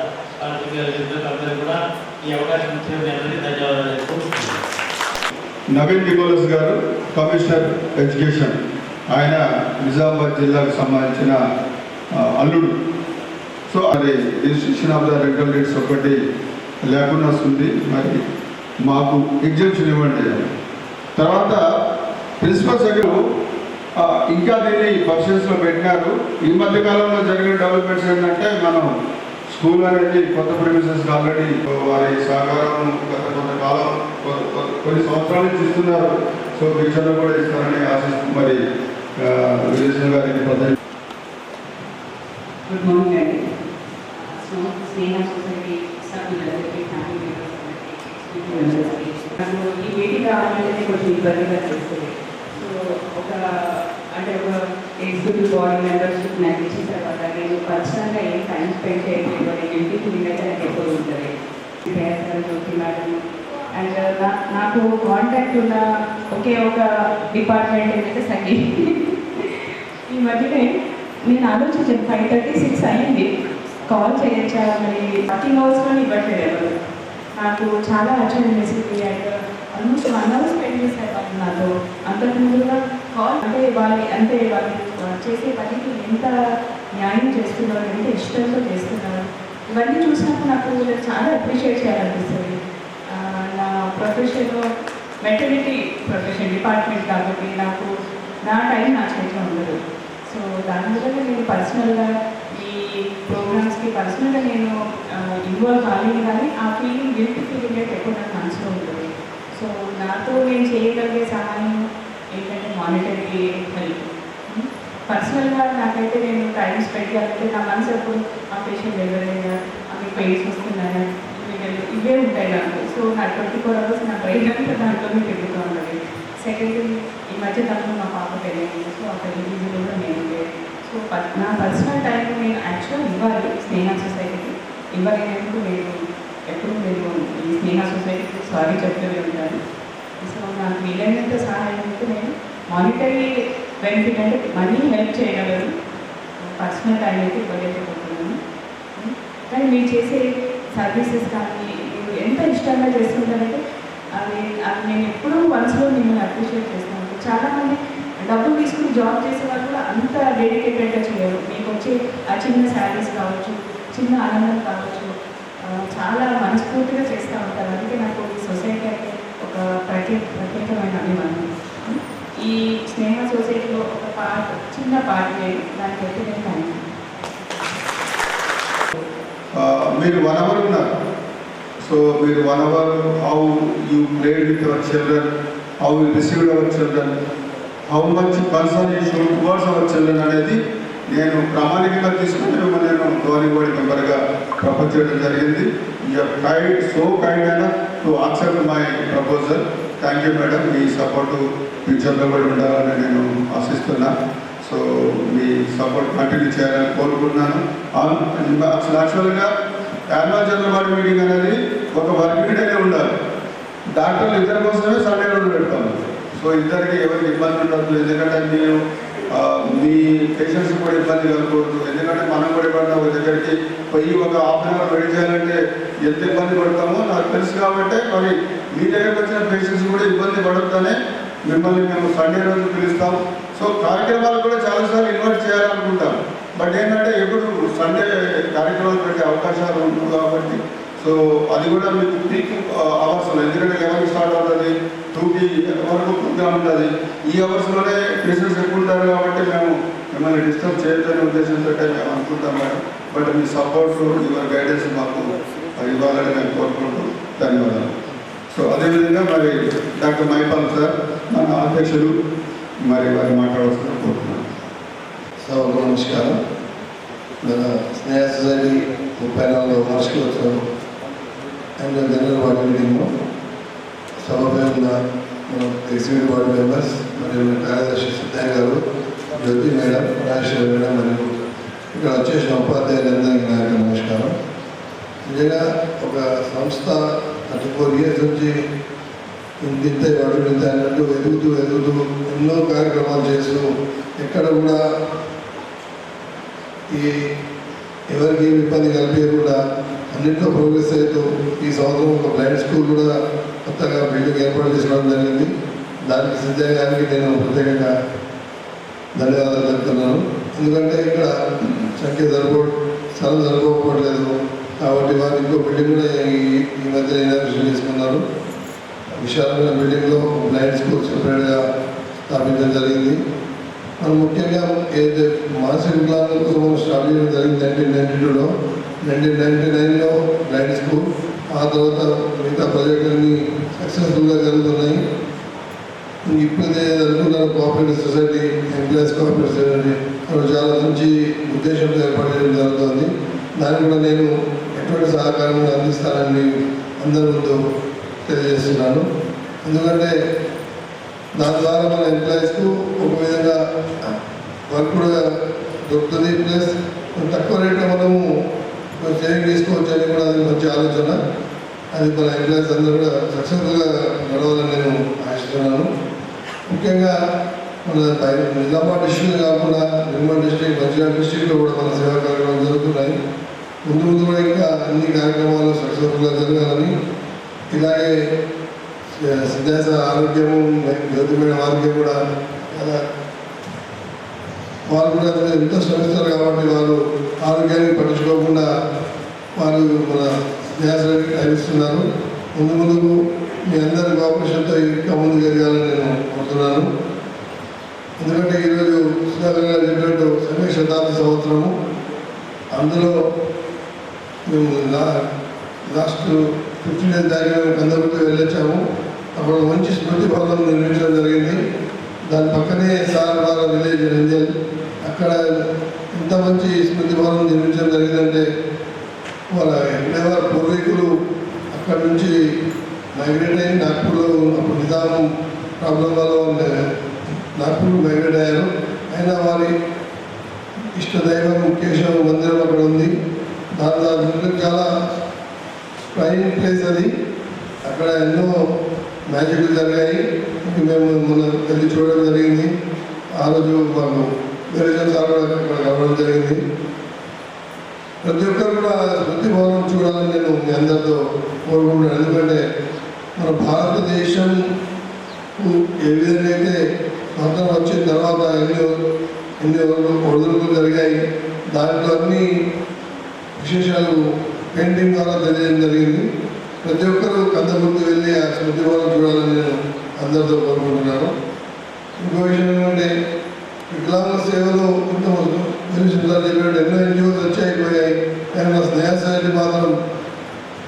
అందరికీ కూడా ఈ అవకాశం ఇచ్చిన మీ అందరికీ ధన్యవాదాలు తెలుపుకుంటున్నాను. నవీన్ నికోలస్ గారు, కమిషనర్ ఎడ్యుకేషన్, ఆయన నిజామాబాద్ జిల్లాకు సంబంధించిన అల్లుడు. సో అది registration of the rental rates ఒకటి లేకుండా వస్తుంది. మరి మాకు ఎగ్జామ్షన్ ఇవ్వండి. తర్వాత ప్రిన్సిపల్ సెక్రటరీ ఇంకా దీన్ని పర్సన్స్లో పెట్టినారు. ఈ మధ్య కాలంలో జరిగిన డెవలప్మెంట్స్ ఏంటంటే మనం స్కూల్ అనేది కొత్త ప్రిమిసెస్ ఆల్రెడీ వారి సహకారం గత కొంతకాలం కొన్ని సంవత్సరాల నుంచి ఇస్తున్నారు. సో ఫ్యూచర్లో కూడా ఇస్తారని ఆశిస్తూ మరి విజయ్ గారికి ప్రధాన. గుడ్ మార్నింగ్ అండి. సో స్నేహ సొసైటీ సభ్యులందరికీ, ఫ్యామిలీ మెంబర్స్కి నాకు ఈ మీటింగ్ రావాలంటే కొంచెం ఇబ్బందిగా చేస్తుంది. సో ఒక ఎగ్జిక్యూటివ్ బాడీ మెంబర్షిప్ నాకు ఇచ్చిన తర్వాత నేను పర్సనల్గా ఏం టైం స్పెండ్ చేయలేదు. నేను ఇంటికి ఫీలింగ్ అయితే నాకు ఎప్పుడు ఉంటుంది. జ్యోతి మేడం అండ్ నాకు కాంటాక్ట్ ఉన్న ఒకే ఒక డిపార్ట్మెంట్ ఏంటంటే సఖీ. ఈ మధ్యనే నేను ఆలోచించాను, 5:36 అయ్యింది, కాల్ చేయొచ్చా, మరి వర్కింగ్ అవర్స్లో ఇవ్వట్లేదు ఎవరు. నాకు చాలా ఆశ్చర్యం వేసింది. అండ్ ఆల్మోస్ట్ 1 అవర్ స్పెండ్ చేశారు వాళ్ళు నాతో. అంతకుముందుగా కాల్ అంటే వాళ్ళు చేసే పనికి ఎంత న్యాయం చేస్తున్నారు, ఎంత ఇష్టంతో చేస్తున్నారు, ఇవన్నీ చూసినప్పుడు నాకు చాలా అప్రిషియేట్ చేయాలనిపిస్తుంది. నా ప్రొఫెషన్లో మెటర్నిటీ ప్రొఫెషన్ డిపార్ట్మెంట్ కాబట్టి నాకు నా టైం నా చేతిలో ఉండదు. సో దానివల్ల నేను పర్సనల్గా ఈ ప్రోగ్రామ్స్కి పర్సనల్గా నేను ఇన్వాల్వ్ కాలేదు. కానీ ఆ గిల్టీ ఫీలింగ్ అయితే ఎక్కువ నాకు మనసులో ఉంటుంది. సో నాతో నేను చేయగలిగే సహాయం ఏంటంటే మానిటరీ హెల్ప్. పర్సనల్గా నాకైతే నేను టైం స్పెండ్ చేయాలంటే నా మనసు ఎప్పుడు ఆ పేషెంట్ ఎవరైనా ఆమె పెయిన్స్ వస్తున్నాయా ఇవే ఉంటాయి నాకు. సో నా 24 hours నా బ్రెయిన్ అంతా దాంట్లోనే తిరుగుతూ ఉంటుంది. సెకండ్, ఈ మధ్య దాంట్లో మా పాప పెళ్ళింది. సో ఆ పెళ్ళి కూడా నేను సో నా పర్సనల్ టైం నేను యాక్చువల్గా ఇవ్వాలి స్నేహ సొసైటీకి. ఇవ్వలేనందుకు ఎప్పుడు నేను ఈ స్నేహ సొసైటీకి సారీ చెప్తూనే ఉంటాను. సో నాకు వీలైనంత సహాయం అయితే నేను మానిటరీ బెనిఫిట్ అంటే మనీ హెల్ప్ చేయగలను, పర్సనల్ టైం అయితే ఇవ్వలేకపోతున్నాను. కానీ మీరు చేసే సర్వీసెస్ కానీ మీరు ఎంత ఇష్టంగా చేస్తుంటారంటే అది నేను ఎప్పుడూ మనసులో మిమ్మల్ని అప్రిషియేట్ చేస్తాను. చాలామంది డబ్బులు తీసుకుని జాబ్ చేసే వాళ్ళు కూడా అంత డెడికేటెడ్గా చేయరు. మీకు వచ్చే ఆ చిన్న శాలరీస్ కావచ్చు, చిన్న ఆనందం కావచ్చు, చాలా మనస్ఫూర్తిగా చేస్తూ ఉంటారు. అందుకే నాకు ఈ సొసైటీ అంటే ఒక ప్రత్యేకమైన అభిమానం. ఈ స్నేహ సొసైటీలో ఒక చిన్న పార్ట్ లేదు, దానికైతే నేను థ్యాంక్ యూ. మీరు 1 hour ఉన్నారు. సో మీరు 1 hour how you played with our children, how you received our children, how much concern you showed towards our children అనేది నేను ప్రామాణికంగా తీసుకుని మిమ్మల్ని నేను గవర్నింగ్ బాడీ మెంబర్గా ప్రపోజ్ చేయడం జరిగింది. you have tried so kind enough to accept my proposal. Thank you, madam. Me support ఫ్యూచర్లో కూడా ఉండాలని నేను ఆశిస్తున్నా. సో మీ సపోర్ట్ కంటిన్యూ చేయాలని కోరుకుంటున్నాను. అసలు యాక్చువల్గా యాన్యువల్ జనరల్ బాడీ మీటింగ్ అనేది ఒక వర్కింగ్ డేనే ఉండాలి. డాక్టర్లు ఇద్దరి కోసమే సండే రోజు పెడతాము. సో ఇద్దరికి ఎవరికి ఇబ్బంది ఉండదు. ఎందుకంటే మీరు మీ పేషెంట్స్ కూడా ఇబ్బంది కలగకూడదు. ఎందుకంటే మనం కూడా ఇబ్బంది ఒక దగ్గరికి పోయి ఒక హాఫ్ అన్ అవర్ వెయిట్ చేయాలంటే ఎంత ఇబ్బంది పడతామో నాకు తెలుసు. కాబట్టి మరి మీ దగ్గరకు వచ్చిన పేషెంట్స్ కూడా ఇబ్బంది పడొద్దనే మిమ్మల్ని మేము సండే రోజు పిలుస్తాం. సో కార్యక్రమాలు కూడా చాలాసార్లు ఇన్వైట్ చేయాలనుకుంటాం. బట్ ఏంటంటే ఎప్పుడు సండే కార్యక్రమాలు పెట్టే అవకాశాలు ఉంటుంది కాబట్టి సో అది కూడా మీకు పీక్ అవర్స్ ఎందుకంటే 11కి స్టార్ట్ అవుతుంది, 2కి వరకు ప్రోగ్రామ్ ఉంటుంది. ఈ అవర్స్లోనే పేషెంట్స్ ఎక్కువ ఉంటారు కాబట్టి మేము మిమ్మల్ని డిస్టర్బ్ చేయొద్దనే ఉద్దేశంతో మేము అనుకుంటాం madam. But me support your guidance మాకు ఇవ్వాలని మేము కోరుకుంటూ ధన్యవాదాలు. సో అదేవిధంగా మరి డాక్టర్ మైపాల్ సార్ మన అధ్యక్షులు మరి వారు మాట్లాడాల్సిన కోరుతున్నాను. సభకు నమస్కారం. మన స్నేహ సొసైటీ 34వ వార్షికోత్సవం అండ్ జనరల్ బాడీ మీటింగ్లో సభపై ఉన్న మన ఎగ్జిక్యూటివ్ బాడీ మెంబర్స్ మరియు మన కార్యదర్శి సిద్ధయ్య గారు, జ్యోతి మేడం, రాజేశ్వరి మేడం మరియు ఇక్కడ వచ్చేసిన ఉపాధ్యాయులందరికీ నా యొక్క నమస్కారం. నిజంగా ఒక సంస్థ 34 years నుంచి ఇంత వాటి ఇంత అన్నట్టు ఎదుగుతూ ఎన్నో కార్యక్రమాలు చేస్తూ ఎక్కడ కూడా ఎవరికి ఇబ్బంది కల్పించకుండా అన్నింటిలో ప్రోగ్రెస్ అవుతూ ఈ సంవత్సరం ఒక బ్లైండ్ స్కూల్ కూడా కొత్తగా బిల్డింగ్ ఏర్పాటు చేసుకోవడం జరిగింది. దానికి సిద్ధయ్య గారికి నేను ప్రత్యేకంగా ధన్యవాదాలు చెప్తున్నాను. ఎందుకంటే ఇక్కడ సంఖ్య స్థలం సరిపోవట్లేదు కాబట్టి వారు ఇంకో బిల్డింగ్ కూడా ఈ మధ్య ఇనాగ్రేషన్ చేసుకున్నారు. విశాలమైన బిల్డింగ్లో బ్లైండ్ స్కూల్ సెపరేట్గా స్థాపించడం జరిగింది. మనం ముఖ్యంగా ఏదైతే మానసిక వికలాంగుల కోసం మనం స్టార్ట్ చేయడం జరిగింది 1992లో. 1999లో బ్లైండ్ స్కూల్, ఆ తర్వాత మిగతా ప్రాజెక్టులన్నీ సక్సెస్ఫుల్గా జరుగుతున్నాయి. ఇప్పుడైతే అనుకున్నారు cooperative society, employees cooperative society చాలా మంచి ఉద్దేశంతో ఏర్పాటు చేయడం జరుగుతుంది. దాన్ని కూడా నేను ఎటువంటి సహకారం అందిస్తానని అందరి ముందు తెలియజేస్తున్నాను. ఎందుకంటే దాని ద్వారా మన ఎంప్లాయీస్కు ఒక విధంగా వర్క్ కూడా దొరుకుతుంది, ప్లస్ తక్కువ రేట్లో మనము సేవింగ్ తీసుకోవచ్చు అని కూడా అది మంచి ఆలోచన. అది మన ఎంప్లాయీస్ అందరూ కూడా సక్సెస్ఫుల్గా నడవాలని నేను ఆశిస్తున్నాను. ముఖ్యంగా మన నిజామాబాద్ డిస్ట్రిక్ట్ కాకుండా నిర్మల్ డిస్ట్రిక్ట్, మంచిర్యాల డిస్ట్రిక్ట్లో కూడా మన సేవా కార్యక్రమాలు జరుగుతున్నాయి. ముందు కూడా ఇంకా అన్ని కార్యక్రమాలు సక్సెస్ఫుల్గా జరగాలని, ఇలాగే సిద్ధాస ఆరోగ్యము, జ్యోతి మేడం ఆరోగ్యం కూడా వాళ్ళు కూడా ఎంతో శ్రమిస్తారు కాబట్టి వాళ్ళు ఆరోగ్యాన్ని పట్టించుకోకుండా వాళ్ళు మన స్నేహానికి టైమిస్తున్నారు. ముందుకు మీ అందరి కోఆపరేషన్తో ఇంకా ముందుకు ఎదగాలని నేను కోరుతున్నాను. ఎందుకంటే ఈరోజు సుధాకర్ గారు చెప్పినట్టు సమయ శతాబ్ది సంవత్సరము, అందులో మేము లాస్ట్ 15 days దాకా కందపూర్తి వెళ్ళొచ్చాము. అప్పుడు మంచి స్మృతి భవనం నిర్మించడం జరిగింది. దాని పక్కనే సారవార విలేజ్ రంజల్, అక్కడ ఎంత మంచి స్మృతి భవనం నిర్మించడం జరిగిందంటే వాళ్ళ ఎవరెవరు పూర్వీకులు అక్కడ నుంచి మైగ్రేట్ అయ్యి నాగ్పూర్లో అప్పుడు నిజాం ప్రాబ్లం వల్ల నాగ్పూర్ మైగ్రేట్ అయ్యారు. అయినా వారి ఇష్టదైవం కేశవ మందిరం అక్కడ ఉంది. దాని చాలా ప్రైమ్ ప్లేస్ అది. అక్కడ ఎన్నో మ్యాజిక్లు జరిగాయి. మేము మన వెళ్ళి చూడడం జరిగింది. ఆ రోజు మాకు వేరే సార్ కూడా అక్కడ కలవడం జరిగింది. ప్రతి ఒక్కరు కూడా స్మృతి భవనం చూడాలని నేను మీ అందరితో కోరుకుంటున్నాను. ఎందుకంటే మన భారతదేశం ఏ విధంగా అయితే స్వాతంత్రం వచ్చిన తర్వాత ఎన్ని ఒడిదుడుకులు జరిగాయి, దాంట్లో అన్ని విశేషాలు పెయింటింగ్ ద్వారా తెలియడం జరిగింది. ప్రతి ఒక్కరూ కందపూర్తి వెళ్ళి ఆ స్మృతి భవనం చూడాలని నేను అందరితో కోరుకుంటున్నాను. ఇంకో విషయం ఏంటంటే వికలాంగుల సేవలో ఇంతమంది చెప్పినట్టు ఎన్నో NGOs వచ్చాయిపోయాయి. కానీ మా స్నేహ సొసైటీ మాత్రం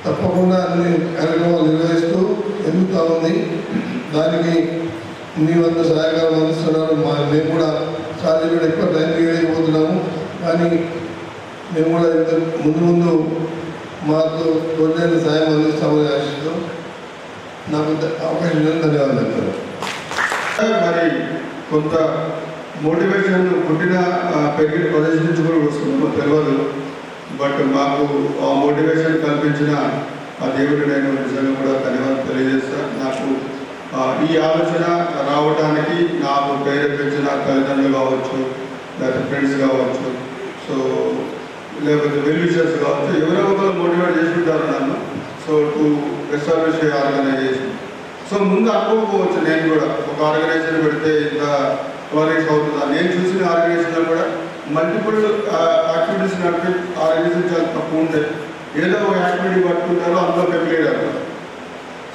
తప్పకుండా అన్ని కార్యక్రమాలు నిర్వహిస్తూ ఎదుగుతూ ఉంది. దానికి మీ వంతు సహాయకారం అందిస్తున్నారు. మేము కూడా చాలా ఎక్కువ టైం వేయలేకపోతున్నాము. కానీ మేము కూడా ముందు మాకు తోడైన సాయం అందిస్తామని ఆశిస్తూ నాకు అవకాశం ఇచ్చిన ధన్యవాదాలు చెప్తాను. మరి కొంత మోటివేషన్ పుట్టిన పెరిగిన ప్రదేశం నుంచి కూడా వస్తుందో తెలియదు. బట్ మాకు ఆ మోటివేషన్ కల్పించిన ఆ దేవుడు నేను నిజంగా కూడా ధన్యవాదాలు తెలియజేస్తాను. నాకు ఈ ఆలోచన రావడానికి నాకు ప్రేరేపించిన తల్లిదండ్రులు కావచ్చు, లేకపోతే ఫ్రెండ్స్ కావచ్చు, సో లేకపోతే వెల్ విషర్స్ కావచ్చు, ఎవరో ఒకరు మోటివేట్ చేసుకుంటారు నన్ను. So to establish organisation. So ముందు అనుకోకపోవచ్చు నేను కూడా ఒక ఆర్గనైజేషన్ పెడితే ఇంత ఫ్లోరిష్ అవుతుందా. నేను చూసిన ఆర్గనైజేషన్లో కూడా మల్టిపుల్ యాక్టివిటీస్ నడిపే ఆర్గనైజేషన్ చాలా తక్కువ ఉంటాయి. ఏదో ఒక యాక్టివిటీ పట్టుకుంటారో అందులో ఫెమిలియర్ అవుతారు.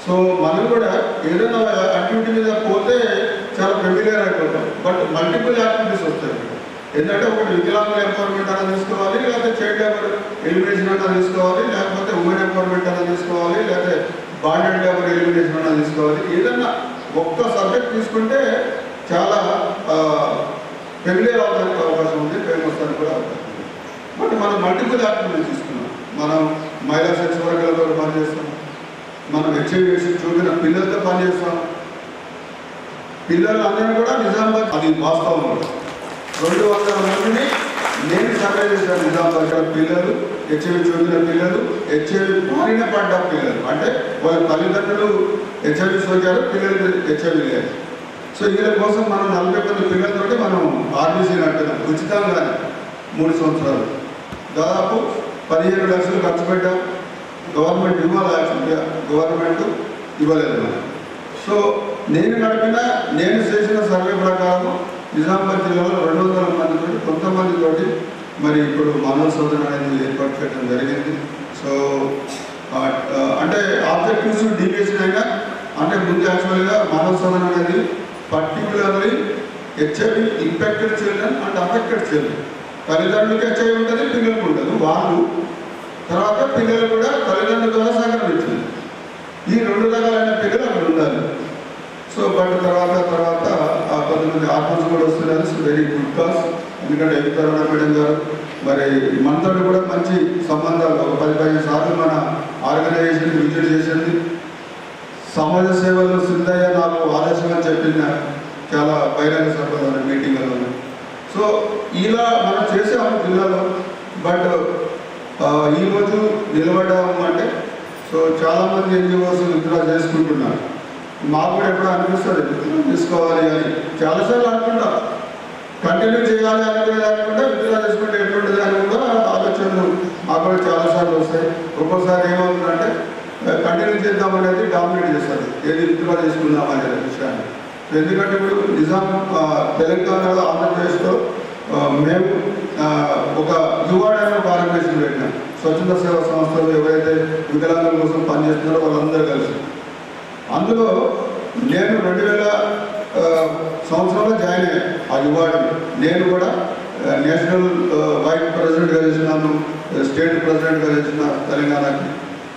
సో మనం కూడా ఏదైనా యాక్టివిటీ మీద పోతే చాలా ఫెమిలియర్ అయిపోతాం. బట్ మల్టిపుల్ యాక్టివిటీస్ వస్తాయి. ఎందుకంటే ఒకటి వికలాంగుల ఎంపవర్మెంట్ అలా తీసుకోవాలి, లేకపోతే చైల్డ్ లేబర్ ఎలిమినేషన్ అన్నా తీసుకోవాలి, లేకపోతే ఉమెన్ ఎంపవర్మెంట్ అన్నా తీసుకోవాలి, లేకపోతే బాండెడ్ లేబర్ ఎలిమినేషన్ అన్నా తీసుకోవాలి. ఏదన్నా ఒక్క సబ్జెక్ట్ తీసుకుంటే చాలా ఫెమిలియర్ అవడానికి అవకాశం ఉంది, ఫేమస్ అని కూడా అవకాశం ఉంది. బట్ మనం మల్టిపుల్ యాక్టివిటీస్ తీసుకున్నాం. మనం మహిళా సెక్స్ వర్కర్లతో పనిచేస్తాం, మనం హెచ్ఐవి చూపిన పిల్లలతో పనిచేస్తాం. పిల్లలు అందరూ కూడా నిజామాబాద్, అది వాస్తవం. 200 మందిని నేను సర్వే చేశాను నిజామాబాద్. పిల్లలు హెచ్ఐవి చూపిన పిల్లలు, హెచ్ఐవి బారిన పడ్డ పిల్లలు, అంటే వాళ్ళ తల్లిదండ్రులు హెచ్ఐవి సోకారు, పిల్లలు హెచ్ఐవి లేదు. సో వీళ్ళ కోసం మనం 40 పిల్లలతోటి మనం ఆర్బీసీ నట్టున్నాం ఉచితంగా 3 సంవత్సరాలు. దాదాపు 15 లక్షలు ఖర్చు పెట్టాం. గవర్నమెంట్ ఇవ్వాలి, యాక్చువల్గా గవర్నమెంట్ ఇవ్వలేదు మనం. సో నేను చేసిన సర్వే ప్రకారం నిజామాబాద్ జిల్లాలో 200 మందితోటి, కొంతమందితోటి మరి ఇప్పుడు మానవ శోధన అనేది ఏర్పాటు చేయడం జరిగింది. సో అంటే ఆబ్జెక్టివ్స్ డీవియేషన్ అయినా అంటే ముందు యాక్చువల్గా మానవ శోధన అనేది particularly HIV impacted children and affected children. తల్లిదండ్రులకి హెచ్ఐవి ఉంటుంది, పిల్లలకు ఉంటుంది. వాళ్ళు తర్వాత పిల్లలు కూడా తల్లిదండ్రుల ద్వారా సంక్రమించింది. ఈ 2 రకాలైన పిల్లలు అక్కడ ఉండాలి. సో బట్ తర్వాత కొంతమంది ఆత్మహత్య కూడా వస్తున్నారు. So very good cause. ఎందుకంటే ఎగుతారణ మేడం గారు మరి మనతో కూడా మంచి సంబంధాలు ఒక 10-15 సార్లు మన ఆర్గనైజేషన్ విజిట్ చేసింది. సమాజ సేవలో సిద్ధయ్య నాకు ఆదర్శంగా చెప్పింది చాలా బహిరంగ సభలో మీటింగ్లలో. సో ఇలా మనం చేసాము జిల్లాలో. బట్ ఈరోజు నిలబడ్డాము అంటే సో చాలామంది ఎన్జిఓస్ విత్డ్రా చేసుకుంటున్నారు. మాకు కూడా ఎప్పుడో అనిపిస్తుంది విత్డ్రా చేసుకోవాలి అని, చాలాసార్లు అనుకుంటాం. కంటిన్యూ చేయాలి అనుకునేదాన్ని కూడా విత్డ్రా చేసుకుంటే ఎటువంటి దాన్ని కూడా ఆలోచనలు మాకు కూడా చాలాసార్లు వస్తాయి. ఒక్కోసారి ఏమవుతుందంటే కంటిన్యూ చేద్దాం అనేది డామినేట్ చేస్తారు, ఏది విత్డ్రా చేసుకుందాం అనే విషయాన్ని. ఎందుకంటే ఇప్పుడు నిజాం తెలంగాణలో ఆంధ్రప్రదేశ్లో మేము ఒక యువాడ్ అనే ఒక ఆర్గనైజేషన్ పెట్టినాం. స్వచ్ఛంద సేవా సంస్థలు ఎవరైతే వికలాంగుల కోసం పనిచేస్తున్నారో వాళ్ళందరూ కలిసి. అందులో నేను 2000 సంవత్సరంలో జాయిన్ అయ్యాను ఆ యువాడ్. నేను కూడా నేషనల్ వైస్ ప్రెసిడెంట్గా చేసినాను, స్టేట్ ప్రెసిడెంట్గా చేసిన తెలంగాణకి.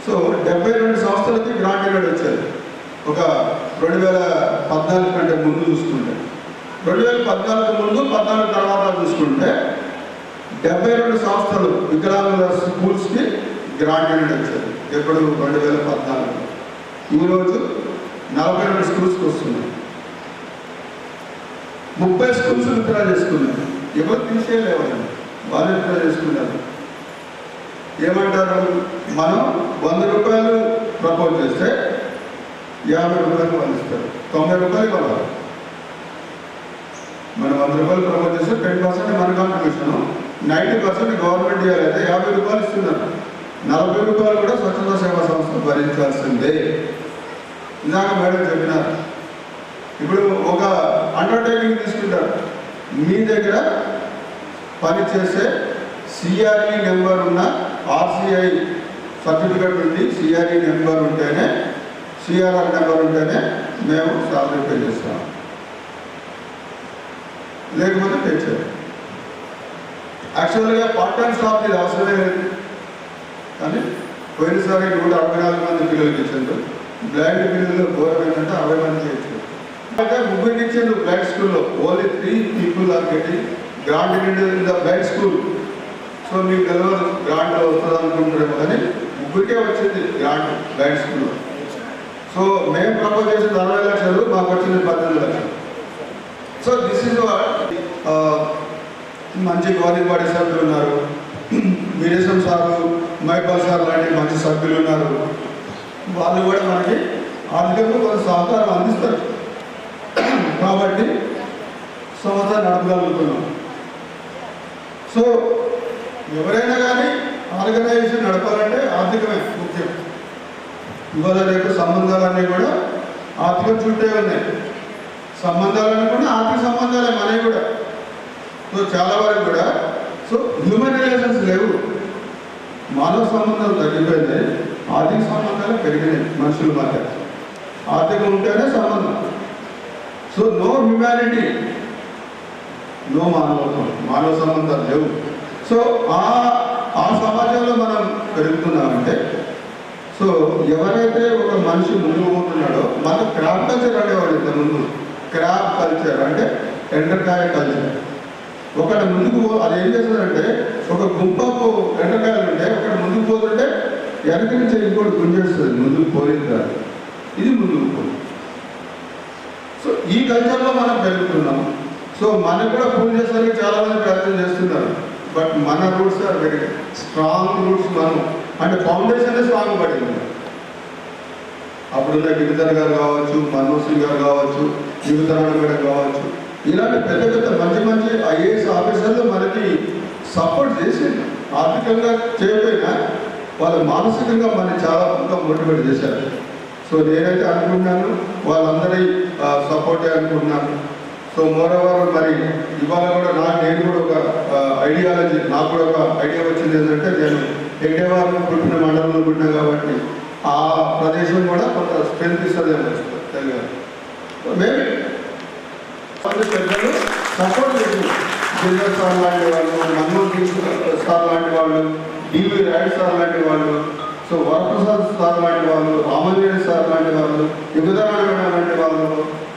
సో 72 సంస్థలకి గ్రాంట్ ఇవ్వడం వచ్చారు. ఒక 2014 కంటే ముందు చూసుకుంటే, 2014 ముందు 14 తర్వాత చూసుకుంటే 72 సంస్థలు వికలాంగుల స్కూల్స్కి గ్రాంట్ ఇవ్వడం వచ్చారు. ఎప్పుడు 2014. ఈరోజు 42 స్కూల్స్కి వస్తున్నాయి. 30 స్కూల్స్ విత్డ్రా చేసుకున్నారు. ఎవరు తీసేయలేవారండి, వాళ్ళు విత్డ్రా చేసుకున్నారు. ఏమంటారు, మనం 100 రూపాయలు ప్రపోజ్ చేస్తే 50 రూపాయలు వాళ్ళు ఇస్తారు, 90 రూపాయలు కావాలి. మనం 100 రూపాయలు ప్రపోజ్ చేస్తే 10% మన కాంట్రిబ్యూషన్, 90% గవర్నమెంట్ ఇవ్వాలైతే 50 రూపాయలు ఇస్తున్నారు. 40 రూపాయలు కూడా స్వచ్ఛంద సేవా సంస్థ భరించాల్సిందే. ఇందాక మేడం చెప్పినారు. ఇప్పుడు ఒక అండర్టేకింగ్ తీసుకుంటారు. మీ దగ్గర పనిచేసే సిఆర్ఈ నెంబర్ ఉన్న, ఆర్సీఐ సర్టిఫికెట్ ఉంది, సిఆర్ఈ నెంబర్ ఉంటేనే, సిఆర్ఆర్ నెంబర్ ఉంటేనే మేము సాలరీ పే చేస్తాం, లేకపోతే పే చేయాలి. యాక్చువల్గా పార్ట్ టైం స్టాఫ్ ఇది అవసరమే లేదు. కానీ పోయినసారి 164 మంది పిల్లలకి ఇచ్చారు. బ్లైండ్ పిల్లలు ఘోరం ఏంటంటే 60 మందికి ఇచ్చారు. అయితే 30 ఇచ్చారు బ్లైండ్ స్కూల్లో. Only 3 people are getting grant in the blind school. So మీకు తెలియదు గ్రాంట్ వస్తుంది అనుకుంటారేమో, కానీ ముగ్గురికే వచ్చింది గ్రాంట్ గైడ్ స్కూల్లో. సో మేము ప్రపోజ్ చేసింది 60 లక్షలు, మాకు వచ్చింది 18 లక్షలు. సో దిస్ ఇస్ మంచి గవర్నింగ్ బాడీ సభ్యులు ఉన్నారు, వీరేశం సారు, మైపాల్ సార్ లాంటి మంచి సభ్యులు ఉన్నారు. వాళ్ళు కూడా మనకి ఆర్థికంగా కొంత సహకారం అందిస్తారు కాబట్టి సంస్థ నడపగలుగుతున్నాం. సో ఎవరైనా కానీ ఆర్గనైజేషన్ నడపాలంటే ఆర్థికమే ముఖ్యం. ఇవాళ రేపు సంబంధాలన్నీ కూడా ఆర్థికం చుట్టే ఉన్నాయి. సంబంధాలన్నీ కూడా ఆర్థిక సంబంధాలే మనవి కూడా. సో చాలా వరకు కూడా సో హ్యూమన్ రిలేషన్స్ లేవు, మానవ సంబంధాలు తగ్గిపోయినాయి, ఆర్థిక సంబంధాలు పెరిగినాయి మనుషుల మధ్య. ఆర్థికం ఉంటేనే సంబంధం. సో నో హ్యుమానిటీ, నో మానవత్వం, మానవ సంబంధాలు లేవు. సో ఆ సమాజంలో మనం పెరుగుతున్నామంటే సో ఎవరైతే ఒక మనిషి ముందుకు పోతున్నాడో, మన క్రాప్ కల్చర్ అనేవాడు ఇంతకుముందు. క్రాప్ కల్చర్ అంటే ఎండ్రకాయ కల్చర్. ఒకటి ముందుకు అది ఏం చేస్తుందంటే, ఒక గుంపకు ఎండ్రకాయలు ఉంటే ఒకటి ముందుకు పోతుంటే వెనక నుంచి ఇంకోటి గుంజేస్తుంది, ముందుకు పోలేదు కాదు, ఇది ముందుకు పోతుంది. సో ఈ కల్చర్లో మనం పెరుగుతున్నాం. సో మనకు కూడా పూజ చేసడానికి చాలా మంది ప్రయత్నం చేస్తున్నారు. బట్ మన roots are very strong roots. మనం అంటే ఫౌండేషన్ స్ట్రాంగ్ పడింది. అప్పుడున్న గిరిధర్ గారు కావచ్చు, మన్మోహన్ సింగ్ గారు కావచ్చు, యువతరాణ మేడం కావచ్చు, ఇలాంటి పెద్ద పెద్ద మంచి మంచి ఐఏఎస్ ఆఫీసర్లు మనకి సపోర్ట్ చేసింది. ఆర్థికంగా చేయకపోయినా వాళ్ళు మానసికంగా మనకి చాలా ఇంకా మోటివేట్ చేశారు. సో నేనైతే అనుకుంటున్నాను వాళ్ళందరి సపోర్టే అనుకుంటున్నాను. సో మోరవర్ మరి ఇవాళ కూడా నేను కూడా ఒక ఐడియాలజీ, నాకు కూడా ఒక ఐడియా వచ్చింది ఏంటంటే, నేను హెగ్డేవారు పుట్టిన మండలంలో పుట్టినా కాబట్టి ఆ ప్రదేశం కూడా కొంత స్ట్రెంత్ ఇస్తుంది తెలుగు. మేమే పెద్దలు సపోర్ట్ చేసింది. జిల్లా సార్ లాంటి వాళ్ళు, మన్మోహన్ సింగ్ సార్ లాంటి వాళ్ళు, డివి రాయుడు సార్ లాంటి వాళ్ళు, సో వరప్రసాద్ సార్ లాంటి వాళ్ళు, రామంజనేయ సార్ లాంటి వాళ్ళు, యుగధరాణ లాంటి వాళ్ళు,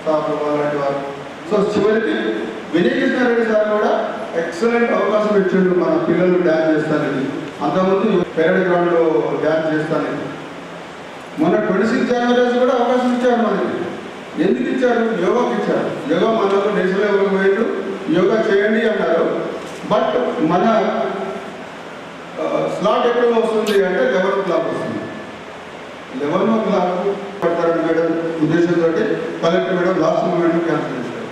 సార్ లాంటి వాళ్ళు. సో చివరికి వినయ్ కృష్ణారెడ్డి సార్ కూడా ఎక్సలెంట్ అవకాశం ఇచ్చిండు మన పిల్లలు డ్యాన్స్ చేస్తానికి. అంతకుముందు పెరడ్ గ్రౌండ్లో డ్యాన్స్ చేస్తానికి మొన్న 26 జనవరి కూడా అవకాశం ఇచ్చారు మనకి. ఎందుకు ఇచ్చారు? యోగాకి ఇచ్చారు. యోగా మనకు నేషనల్ లెవెల్కి పోయిండు, యోగా చేయండి అన్నారు. బట్ మన స్లాట్ ఎప్పుడు వస్తుంది అంటే 11 o'clock వస్తుంది. 11 o'clock పడతారని మేడం ఉద్దేశంతో collector madam last moment cancel చేశారు.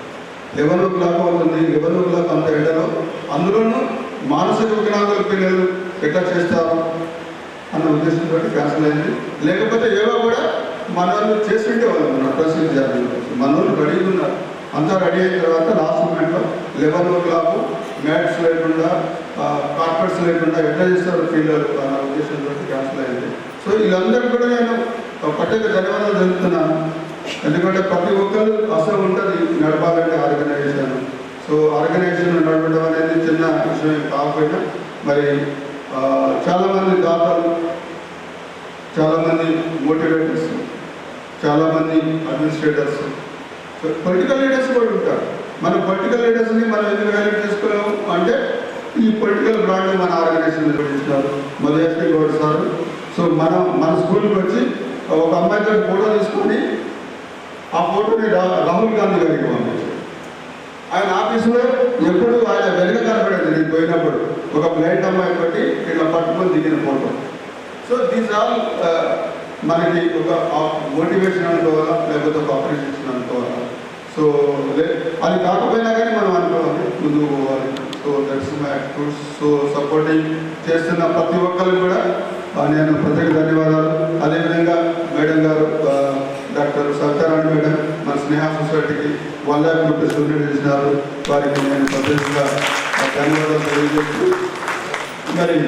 11 o'clock అవుతుంది. 11 o'clock అంత ఎండలో, అందులోనూ మానసిక వికలాంగుల పిల్లలు ఎట్లా చేస్తారు అన్న ఉద్దేశంతో క్యాన్సిల్ అయింది. లేకపోతే యోగా కూడా మన వాళ్ళు చేస్తుంటే వాళ్ళు మన ప్రసిద్ధి జాతీయ మన వాళ్ళు రెడీ ఉన్నారు. అంతా రెడీ అయిన తర్వాత లాస్ట్ మూమెంట్లో 11 o'clock మ్యాట్స్ లేకుండా, కార్పెట్స్ లేకుండా ఎట్లా చేస్తారు పిల్లలు అన్న ఉద్దేశంతో క్యాన్సిల్ అయింది. సో వీళ్ళందరూ కూడా నేను ప్రత్యేక ధన్యవాదాలు తెలుపుతున్నాను. ఎందుకంటే ప్రతి ఒక్కరు అసలు ఉంటుంది నడపాలంటే ఆర్గనైజేషన్. సో ఆర్గనైజేషన్ నడపడం అనేది చిన్న విషయం కాకపోయినా మరి చాలామంది దాతలు, చాలామంది మోటివేటర్స్, చాలామంది అడ్మినిస్ట్రేటర్స్, పొలిటికల్ లీడర్స్ కూడా ఉంటారు. మన పొలిటికల్ లీడర్స్ని మనం ఎందుకు హైలైట్ చేసుకోలేము అంటే ఈ పొలిటికల్ బ్రాండ్ మన ఆర్గనైజేషన్ నిర్వహించారు మల్లేశ్వరి గౌడ్ సార్. సో మన స్కూల్కి వచ్చి ఒక అమ్మాయితో ఫోటో తీసుకొని ఆ ఫోటోని రాహుల్ గాంధీ గారికి పంపించారు. ఆయన ఆఫీసులో ఎప్పుడు ఆయన వెనుక కనపడేది. నేను పోయినప్పుడు ఒక బ్లైండ్ అమ్మాయి బట్టి ఇట్లా పట్టుకొని దిగిన ఫోటో. సో దీస్ ఆల్ మనకి ఒక మోటివేషన్ అనుకోవాలా, లేకపోతే ఒక అప్రిషియేషన్ అనుకోవాలా. సో అది కాకపోయినా కానీ మనం అనుకోవాలి, ముందుకు పోవాలి. So that's my attitude. So supporting చేస్తున్న ప్రతి ఒక్కరికి కూడా నేను ప్రత్యేక ధన్యవాదాలు. అదేవిధంగా మేడం గారు డాక్టర్ సత్యనారాయణ మేడం మన స్నేహ సొసైటీకి 1 lakh rupees డొనేట్ చేసినారు. వారికి నేను ప్రత్యేకంగా ధన్యవాదాలు తెలియజేస్తూ, మరి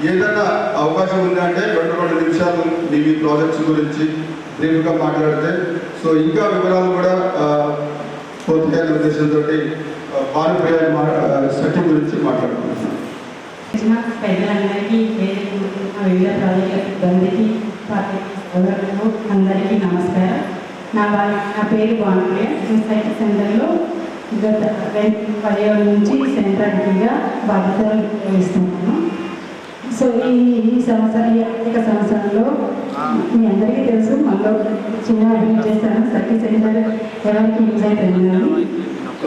ఏదైనా అవకాశం ఉందంటే 2 నిమిషాలు మీ ప్రాజెక్ట్స్ గురించి బ్రీఫ్గా మాట్లాడితే సో ఇంకా వివరాలు కూడా పూర్తిగా ఉద్దేశంతో భానుప్రియ సఖి గురించి మాట్లాడుకుంటున్నాను. పెద్దలందరికీ, వివిధ ప్రాజెక్టుల సిబ్బందికి, పార్టీ సోదరులకు అందరికీ నమస్కారం. నా పేరు భానుప్రియ. సొసైటీ సెంటర్లో గత 2017 నుంచి సెంట్రల్గా బాధ్యతలు నిర్వహిస్తున్నాను. సో ఈ సంవత్సరం ఈ ఆర్థిక సంవత్సరంలో మీ అందరికీ తెలుసు మనలో చిన్న బిల్డ్ చేస్తాను సఖీ సెంటర్ ఎవరికి ఇన్సైట్ అయినది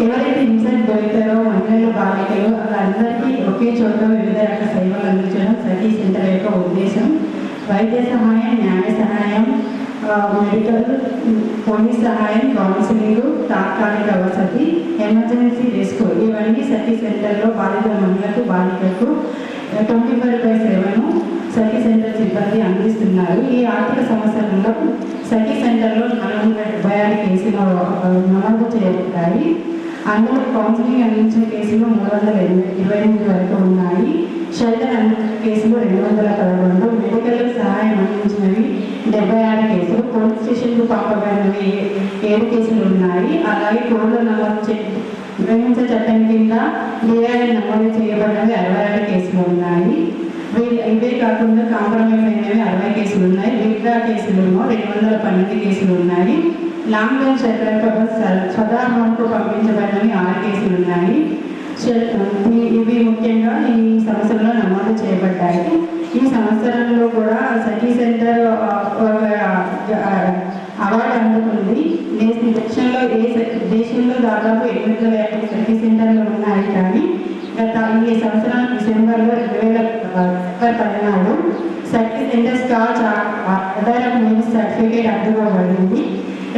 ఎవరైతే ఇన్సైట్ దొరుకుతారో మహిళలు బాలికలు వాళ్ళందరికీ ఒకే చోట వివిధ రకాల సేవలు అందించడం సఖీ సెంటర్ యొక్క ఉద్దేశం. వైద్య సహాయం, న్యాయ సహాయం, మెడికల్, పోలీస్ సహాయం, కౌన్సిలింగ్, తాత్కాలిక వసతి, ఎమర్జెన్సీ రెస్క్యూ ఇవన్నీ సఖీ సెంటర్లో బాధిత మహిళలకు బాలికలకు 24/7 సఖీ సెంటర్ సిబ్బంది అందిస్తున్నారు. ఈ ఆర్థిక సంవత్సరంలో సఖీ సెంటర్లో 476 కేసులు నమోదు చేయబడ్డాయి. అందులో కౌన్సిలింగ్ అందించిన కేసులు 328 వరకు ఉన్నాయి. షెల్టర్ అందించిన కేసులు 211, మెడికల్ సహాయం అందించినవి 76 కేసులు, పోలీస్ స్టేషన్కు పంపబడినవి 7 కేసులు ఉన్నాయి. అలాగే కోర్టులో నమోదు ప్రేమించే చట్టం కింద డిఐఎల్ నమోదు చేయబడినవి 66 కేసులు ఉన్నాయి. ఇవే కాకుండా కాంప్రమైజ్ అయినవి 60 కేసులు ఉన్నాయి. విత్డ్రా కేసులు 212 కేసులు ఉన్నాయి. లాంగ్ టర్మ్ షెల్టర్ స్వదాహరణకు పంపించబడినవి 6 కేసులు ఉన్నాయి. ఇవి ముఖ్యంగా ఈ సంవత్సరంలో నమోదు చేయబడ్డాయి. ఈ సంవత్సరంలో కూడా సఖీ సెంటర్ అవార్డు అందుకుంది. దేశంలో దాదాపు 850 సఖీ సెంటర్లు ఉన్నాయి. కానీ ఈ సంవత్సరం డిసెంబర్లో 2014 సఖీ సెంటర్ స్కాచ్ ఆధారం మీద సర్టిఫికేట్ అందుకోబడింది.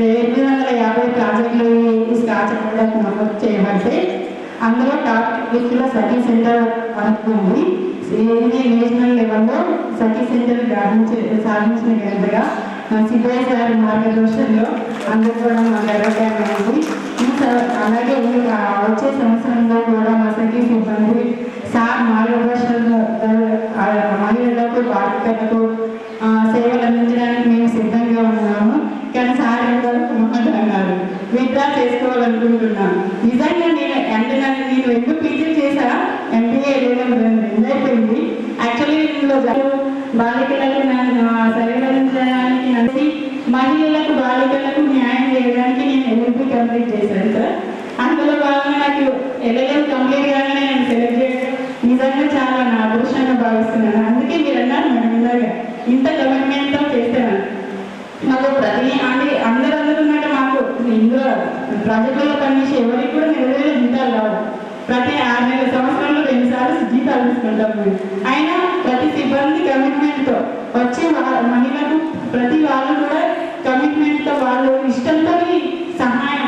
850 ప్రాజెక్టులు ఈ స్కాచ్ అవార్డుకు నమోదు చేయబడితే అందులో టాప్ లిస్టులో సఖీ సెంటర్ అందుకుంది. నేషనల్ లెవెల్లో సఖీ సెంటర్ సాధించిన ఘనతగా సిబ్బంది సార్ మార్గదర్శనంలో అందుకోవడం గర్వకారణమైంది. అలాగే వచ్చే సంవత్సరంలో కూడా మా సఖీ సిబ్బంది సార్ మార్గదర్శనంలో మహిళలకు బాలికలకు సేవలు అందించడానికి మేము సిద్ధంగా ఉన్నాము. కానీ సార్ అన్నారు విత్డ్రా చేసుకోవాలనుకుంటున్నాను. నిజంగా నేను ఎందుకు పీజీ చేశా, ఎంబీఏ అయిపోయింది. యాక్చువల్లీ ఇందులో బాలికలకు సేవలందించడానికి నడిచి మహిళలకు బాలికలకు న్యాయం చేయడానికి నేను ఎల్ఎల్బీ కంప్లీట్ చేశాను సార్. అందులో భాగంగా నాకు ఎల్ఎల్ఎం కంప్లీట్ కాగానే నేను సెలెక్ట్ చేయడం నిజంగా చాలా నా అదృష్టంగా భావిస్తున్నాను. అందుకే మీరు అన్నారు మేడం ఇందాక ఇంత గవర్నమెంట్తో చేస్తాను. మాకు అందరూ అందుకున్నట్టు మాకు ఇందులో ప్రాజెక్టులలో పనిచేసి ఎవరికి కూడా నెలవేరే జీతాలు రావు. ప్రతి 6 నెలల సంవత్సరంలో 2 సార్లు జీతాలు తీసుకుంటాం మేము. అయినా ప్రతి సిబ్బంది కమిట్మెంట్తో వచ్చే మహిళలకు ప్రతి వాళ్ళు కూడా కమిట్మెంట్తో వాళ్ళు ఇష్టంతో సహాయం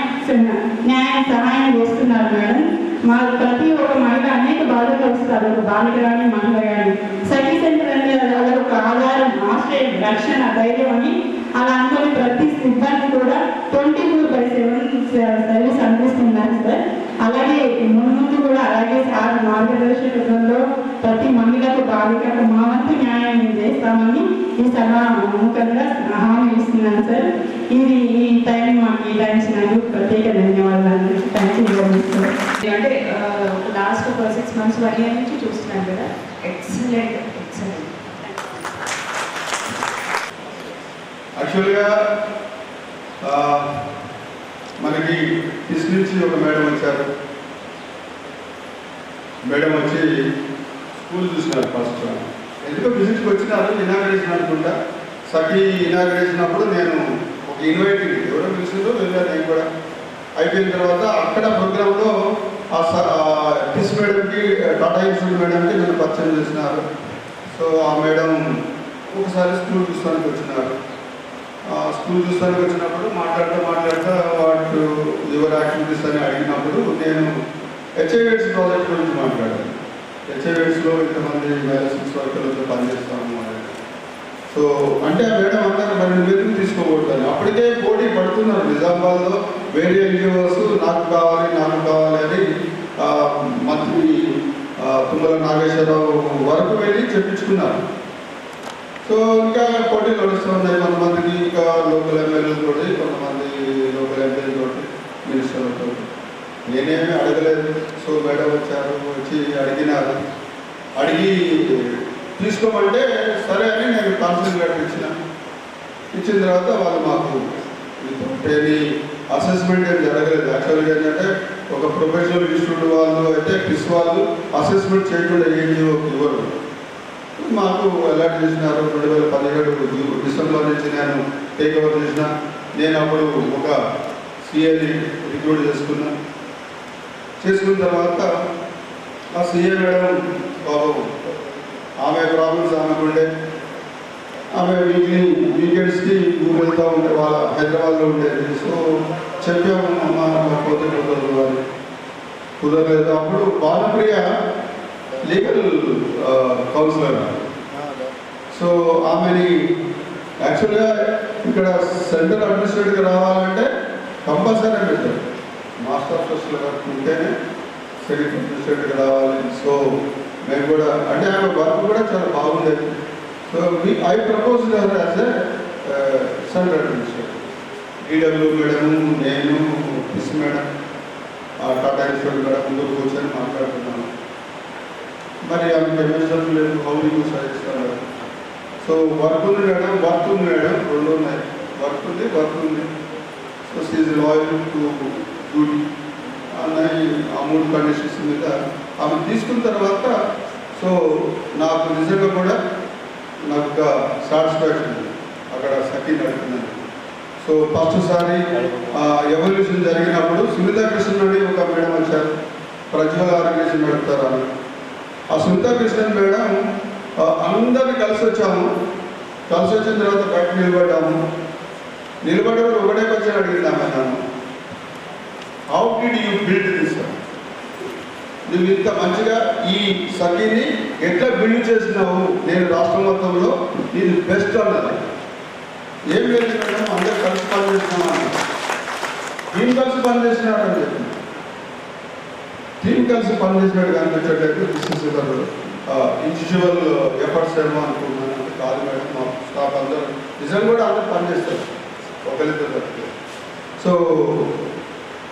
చేస్తున్నారు మేడం. మా ప్రతి ఒక్క మహిళ అనేక బాధలు వస్తారు, ఒక బాలిక కానీ మహిళ కానీ. సఖీ సెంటర్ అంటే అది ఒక ఆధారం, ఆశ్రయం, రక్షణ, ధైర్యం అని అలా అనుకుని ప్రతి సిబ్బంది కూడా 24/7 సర్వీస్ అందిస్తున్నారు సార్. అలాగే ముందు కూడా అలాగే సార్ మార్గదర్శకంలో ప్రతి మహిళకు బాలికకు మా వంతు న్యాయం చేస్తామని ఈ సభ ముఖంగా హామీ ఇస్తున్నాను సార్. ఇది ఈ టైం మాకు కేటాయించినందుకు ప్రత్యేక ధన్యవాదాలు. Thank you very much sir. అంటే లాస్ట్ ఒక 6 months 1 year నుంచి చూస్తున్నాను కదా. ఎక్సలెంట్. యాక్చువల్గా మనకి కిస్ నుంచి ఒక మేడం వచ్చారు. మేడం వచ్చి స్కూల్ చూసినారు. ఫస్ట్ ఎందుకో విజిట్కి వచ్చినారు. ఇనాగరేషన్ అనుకుంటా. సఖీ ఇనాగరేషన్ అప్పుడు నేను ఒక ఇన్వైటింగ్ ఎవరో పిలిచిందో వెళ్ళాను. నేను కూడా అయిపోయిన తర్వాత అక్కడ ప్రోగ్రాంలో కిస్ మేడంకి టాటా ఇన్స్టిట్యూట్ మేడంకి నన్ను పరిచయం చేసినారు. సో ఆ మేడం ఒకసారి స్కూల్ చూస్తానికి వచ్చినారు. స్కూల్ చూస్తానికి వచ్చినప్పుడు మాట్లాడుతూ వాటి ఎవరి యాక్టివిటీస్ అని అడిగినప్పుడు నేను హెచ్ఐవిఎడ్స్ ప్రాజెక్ట్ గురించి మాట్లాడాను. హెచ్ఐవిఎడ్స్లో ఇంతమంది సెక్స్ వర్కర్లతో పనిచేస్తాము అని. సో అంటే ఆ మేడం అందరూ మరి నివేదిక తీసుకోబోతాను. అప్పటికే పోటీ పడుతున్నారు నిజామాబాద్లో వేరే ఎన్జిఓస్ నాకు కావాలి అని మంత్రి తుమ్మల నాగేశ్వరరావు వరకు వెళ్ళి చెప్పించుకున్నారు. సో ఇంకా పోటీలు నడుస్తూ ఉన్నాయి. కొంతమందికి ఇంకా లోకల్ ఎమ్మెల్యేలతో, కొంతమంది లోకల్ ఎంపీలతో, మినిస్టర్లతో. నేనేమీ అడగలేదు. సో మేడం వచ్చి అడిగినారు. అడిగి తీసుకోమంటే సరే అని నేను కౌన్సిలింగ్ లెటర్ ఇచ్చిన తర్వాత వాళ్ళు మాకు ఏమి అసెస్మెంట్ ఏం జరగలేదు. యాక్చువల్గా ఏంటంటే ఒక ప్రొఫెషనల్ ఇన్స్టిట్యూట్ వాళ్ళు అయితే కిస్ వాళ్ళు అసెస్మెంట్ చేయకుండా ఏఎన్జిఓకి ఇవ్వరు. మాకు అలాట్ చేసినారు. 2017 డిసెంబర్ నుంచి నేను టేక్ ఓవర్ చేసిన. నేను అప్పుడు ఒక సిఏని రిక్రూట్ చేసుకున్న తర్వాత ఆ సిఏ మేడం బాబు ఆమె ప్రాబ్లమ్స్ ఆమెకు ఉండే. ఆమె వీకెండ్స్కి ఊరు వెళ్తూ ఉంటే వాళ్ళ హైదరాబాద్లో ఉండేది. సో చెప్పాము అమ్మ పోతే కుదరలేదు. అప్పుడు బాలప్రియ లీగల్ కౌన్సిలర్. సో ఆమెని యాక్చువల్గా ఇక్కడ సెంట్రల్ అడ్మినిస్ట్రేటివ్గా రావాలంటే కంపల్సరీ పెట్టారు. మాస్టర్ ఆఫ్ సోషల్ వర్క్ ఉంటేనే సెంట్రల్ అడ్మినిస్ట్రేటివ్గా రావాలి. సో మేము కూడా అంటే ఆమె వర్క్ కూడా చాలా బాగుండేది. So I propose as a central administrative. EW madam, నేను, మిస్ మేడం, టాటా ఇన్స్టిట్యూట్ కూడా ముందుకు కూర్చొని మాట్లాడుతున్నాను. మరి ఆమె పెన్షన్ లేదు, హౌసింగ్ సాధిస్తారు. సో వర్క్ ఉంది మేడం, రెండు ఉన్నాయి. వర్క్ ఉంది. So she loyal to duty అన్నది ఆ 3 కండిషన్స్ మీద ఆమె తీసుకున్న తర్వాత సో నాకు నిజంగా కూడా నాకు ఒక సాటిస్ఫాక్షన్ అక్కడ సఖీ నడుపుతున్నాను. సో ఫస్ట్ సారి ఎవల్యూషన్ జరిగినప్పుడు సునీతా కృష్ణన్ అని ఒక మేడం వచ్చారు, ప్రజ్వల్ ఆర్గనైజేషన్ నడుపుతారు ఆమె. ఆ సునీతా కృష్ణన్ మేడం అందరినీ కలిసి వచ్చాము. కలిసి వచ్చిన తర్వాత బయట నిలబడి ఒకటే క్వశ్చన్ అడిగింది ఆమె నన్ను, how did you build this? నువ్వు ఇంత మంచిగా ఈ సఖీని ఎట్లా బిల్డ్ చేసినావు? నేను రాష్ట్రం మొత్తంలో ఇది బెస్ట్ అన్నది. ఏం లేదు మేడం, అందరూ కలిసి పనిచేస్తున్నాను. టీం కలిసి పనిచేసినాడని చెప్పి టీం కలిసి పనిచేసినట్టు కనిపించేటట్టు ఇండివిజువల్ ఎఫర్ట్స్ ఏమో అనుకుంటున్నాను. అంటే కాదు మేడం, మా స్టాఫ్ అందరూ నిజంగా కూడా అందరూ పనిచేస్తారు ఒకరిద్దరు తప్పితే. సో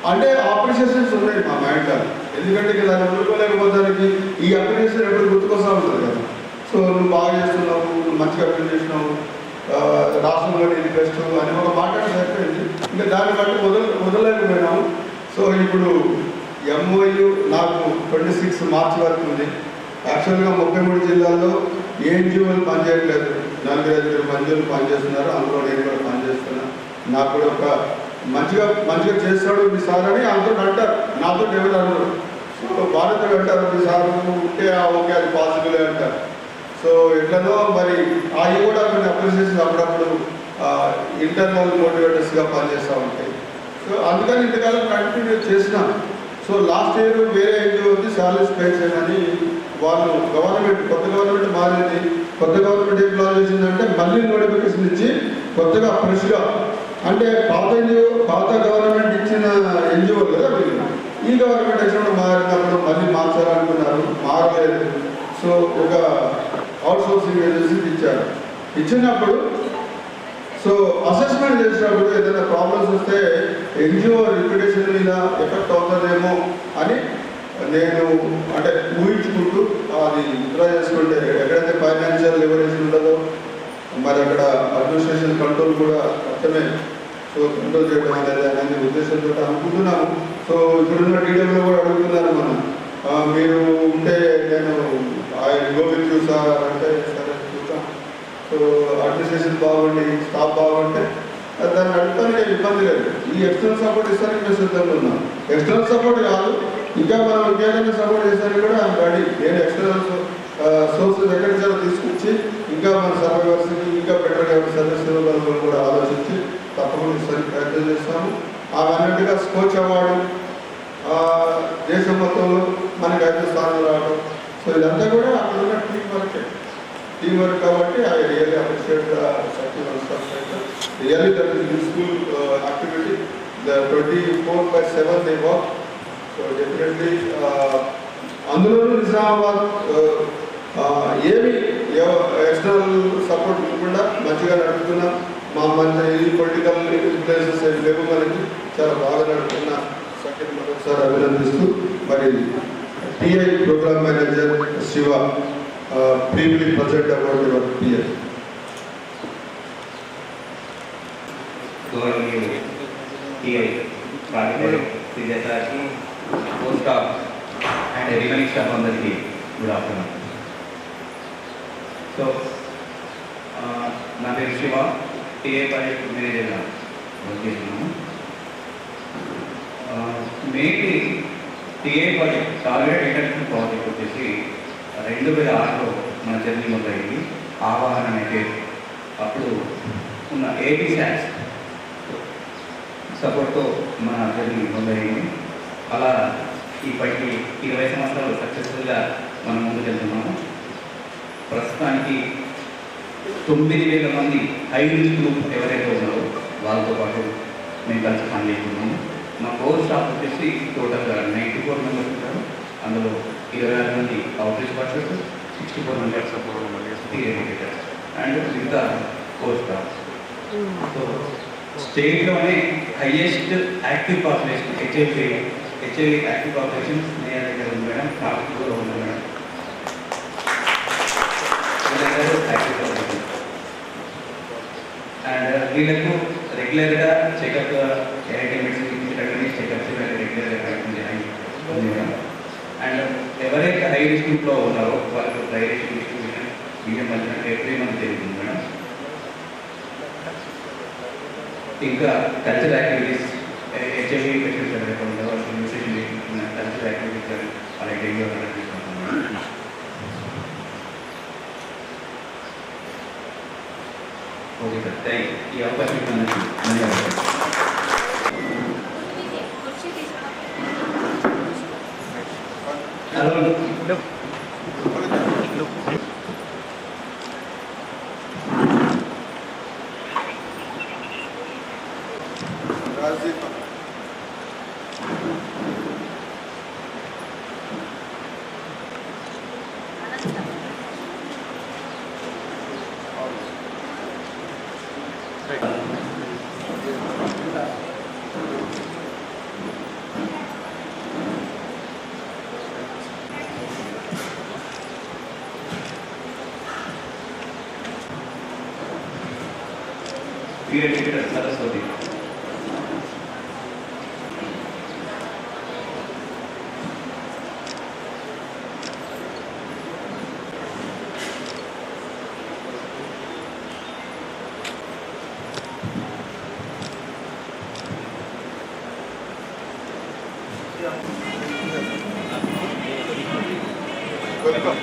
అంటే అప్రిషియేషన్స్ ఉన్నాయి మా మైండ్లో. ఎందుకంటే ఇక దాన్ని వదులుకోలేకపోతానికి ఈ అప్రిషియేషన్ ఎప్పుడు గుర్తుకొస్తా ఉంటుంది కదా. సో నువ్వు బాగా చేస్తున్నావు, నువ్వు మంచిగా అప్రిషియేట్ చేసినావు, రాష్ట్రంలో నేను బెస్ట్ అని ఒక మాట్లాడి సరిపోయింది. ఇంకా దాన్ని బట్టి వదలలేకపోయినాము. సో ఇప్పుడు ఎంఓయు నాకు 26 మార్చి వరకు ఉంది. యాక్చువల్గా 33 జిల్లాల్లో ఏ ఎన్జిఓలు పనిచేయట్లేదు, 4-5 మందిలు పనిచేస్తున్నారు. అందులో నేను కూడా పనిచేస్తున్నాను. నాకు కూడా ఒక మంచిగా చేస్తాడు మీ సార్ అని అందరూ అంటారు, నాతో ఎవరు అన్నారు. సో భారత అంటారు మీ సార్ ఉంటే ఓకే అది పాసిబుల్ అంటారు. సో ఎట్లనో మరి అవి కూడా కొన్ని అప్రిసియేషన్ అప్పుడప్పుడు ఇంటర్నల్ మోటివేటర్స్గా పనిచేస్తూ ఉంటాయి. సో అందుకని ఇంతకాలం కంటిన్యూ చేసినాను. సో లాస్ట్ ఇయర్ వేరే ఎన్జిఓ ఉంది శాలరీస్ పే చేయమని వాళ్ళు కొత్త గవర్నమెంట్ మారింది. కొత్త గవర్నమెంట్ ఏం ప్లాన్ చేసిందంటే మళ్ళీ నోటిఫికేషన్ ఇచ్చి కొత్తగా ఫ్రెష్గా, అంటే పాత గవర్నమెంట్ ఇచ్చిన ఎన్జిఓలు కదా వీళ్ళు, ఈ గవర్నమెంట్ వచ్చినప్పుడు మారినప్పుడు మళ్ళీ మార్చాలనుకున్నారు, మారలేదు. సో ఒక అవుట్సోర్సింగ్ ఏజెన్సీకి ఇచ్చారు. ఇచ్చినప్పుడు సో అసెస్మెంట్ చేసినప్పుడు ఏదైనా ప్రాబ్లమ్స్ వస్తే ఎన్జిఓ రిప్యుటేషన్ మీద ఎఫెక్ట్ అవుతుందేమో అని నేను అంటే ఊహించుకుంటూ అది విత్డ్రా చేసుకుంటే ఎక్కడైతే ఫైనాన్షియల్ లివరేషన్ ఉండదో మరి అక్కడ అడ్మినిస్ట్రేషన్ కంట్రోల్ కూడా కష్టమే. సో కంట్రోల్ చేయడం అనేది అనే ఉద్దేశంతో అనుకుంటున్నాము. సో ఇప్పుడున్న టీడబ్ల్యూ కూడా అడుగుతున్నారు మనం, మీరు ఉంటే నేను గో విత్ యూ సార్ అంటే సరే చూద్దాం. సో అడ్మినిస్ట్రేషన్ బాగుండి స్టాఫ్ బాగుంటే దాన్ని అడుగుతానికి ఇబ్బంది లేదు. ఈ ఎక్స్టర్నల్ సపోర్ట్ ఇస్తానికి మేము సిద్ధంగా ఉన్నాం. ఎక్స్టర్నల్ సపోర్ట్ కాదు, ఇంకా మనం ఇంకేదైనా సపోర్ట్ చేస్తానికి కూడా రెడీ. నేను ఎక్స్టర్నల్ సోర్సెస్ ఎక్కడి నుంచి తీసుకొచ్చి ఇంకా మన సర్వైవర్స్కి ఇంకా బెటర్గా సర్వీస్ ఇవ్వగలను కూడా ఆలోచించి తప్పకుండా ఇస్తానికి ప్రయత్నం చేస్తాము. అవన్నట్టుగా స్కోచ్ అవార్డు దేశం మొత్తంలో మనకి 5 స్థానాలు రావడం. సో ఇదంతా కూడా అక్కడ ఉన్న టీం వర్క్ కాబట్టి I really appreciate really that is useful activity. The 24/7 they work. So definitely అందులోనూ నిజామాబాద్ ఏమి ఎక్స్టర్నల్ సపోర్ట్ ఇవ్వకుండా మంచిగా నడుపుతున్నాం. మా మంచి పొలిటికల్ ప్లేసెస్ ఏమి లేవు, మనకి చాలా బాగా నడుపుతున్న సఖ్యత మరొకసారి అభినందిస్తూ మరి TI program manager Shiva briefly present about your PA. Government TI बाकी सिद्धार्थी post staff and remaining staff అందరికీ గుడ్ ఆఫ్టర్నూన్. సో సో నా పేరు శివ, టీఏ ప్రాజెక్ట్ మేనేజర్గా వర్క్ చేస్తున్నాము. Mainly TA project target international project వచ్చేసి 2006లో మన జర్నీ మొదలైంది. ఆవాహన అయితే అప్పుడు ఉన్న ఏబీ శాట్స్ సపోర్ట్తో మన జర్నీ మొదలైంది. అలా ఇప్పటికి 20 సంవత్సరాలు సక్సెస్ఫుల్గా మనం ముందుకెళ్తున్నాము. ప్రస్తుతానికి 9,000 మంది హై రిస్క్ గ్రూప్ ఎవరైతే ఉన్నారో వాళ్ళతో పాటు మేము కలిసి పనిచేస్తున్నాము. మా కోర్ స్టాఫ్ వచ్చేసి టోటల్గా 94 మెంబర్స్ ఉంటారు. అందులో 26 మంది అవుట్రీచ్ వర్కర్స్, 64 మెంబర్స్ టీఏడిటర్స్ అండ్ మిగతా కోర్ స్టాఫ్. సో స్టేట్లోనే highest active population HIV active population Sneha దగ్గర ఉంది మేడం. కాపులో ఉంది మేడం. అండ్ వీళ్ళకు రెగ్యులర్గా చెకప్ చెకప్స్ రెగ్యులర్గా ఉంది మేడం. అండ్ ఎవరైతే హై రిస్క్ గ్రూప్లో ఉన్నారో వాళ్ళకు డైరెక్షన్ డిస్ట్రిబ్యూషన్ మీడియం మధ్య ఎవ్రీ మంత్ జరుగుతుంది మేడం. ఇంకా కల్చరల్ యాక్టివిటీస్ హెచ్ఐవి పేషెంట్స్ ఎవరైతే ఉన్నారో వాళ్ళకి న్యూట్రిషన్ చేసుకుంటున్న కల్చరల్ యాక్టివిటీస్ వాళ్ళకి డైలీ ఆర్డర్ తీసుకుంటున్నాం. ఓకే సార్, థ్యాంక్ ఈ అవకాశం ఇచ్చినందుకు ధన్యవాదాలు. Hello Rajdeep Saraswati. Welcome.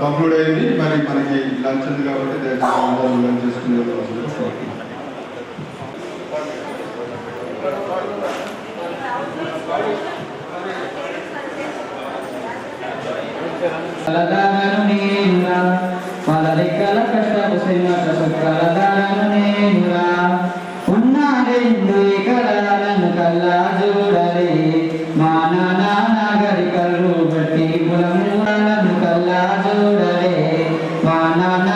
Conclude అయింది. మరి మనకి లంచ్ ఉంది కాబట్టి దయచేసి అందరూ లంచ్ చేసుకునే కలదారను నేనురా వాళ్ళ రెక్కల కష్టపు శ్రీమత సుఖలదారను నేనురా ఉన్న రెండు ఎకరాలను కల్లా చూడరే మా నాన్న గరి కళ్ళు బట్టి పొలములను కల్లా చూడరే మా నాన్న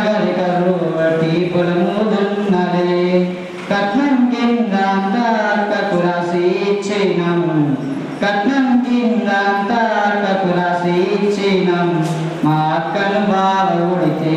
గరి కళ్ళు బట్టి పొలము దున్నరే కట్నం కింద అంతా రాసి ఇచ్చినాము కట్నం కింద అంతా రాసి ఇచ్చినాం మా అక్కను బాగా ఉడితే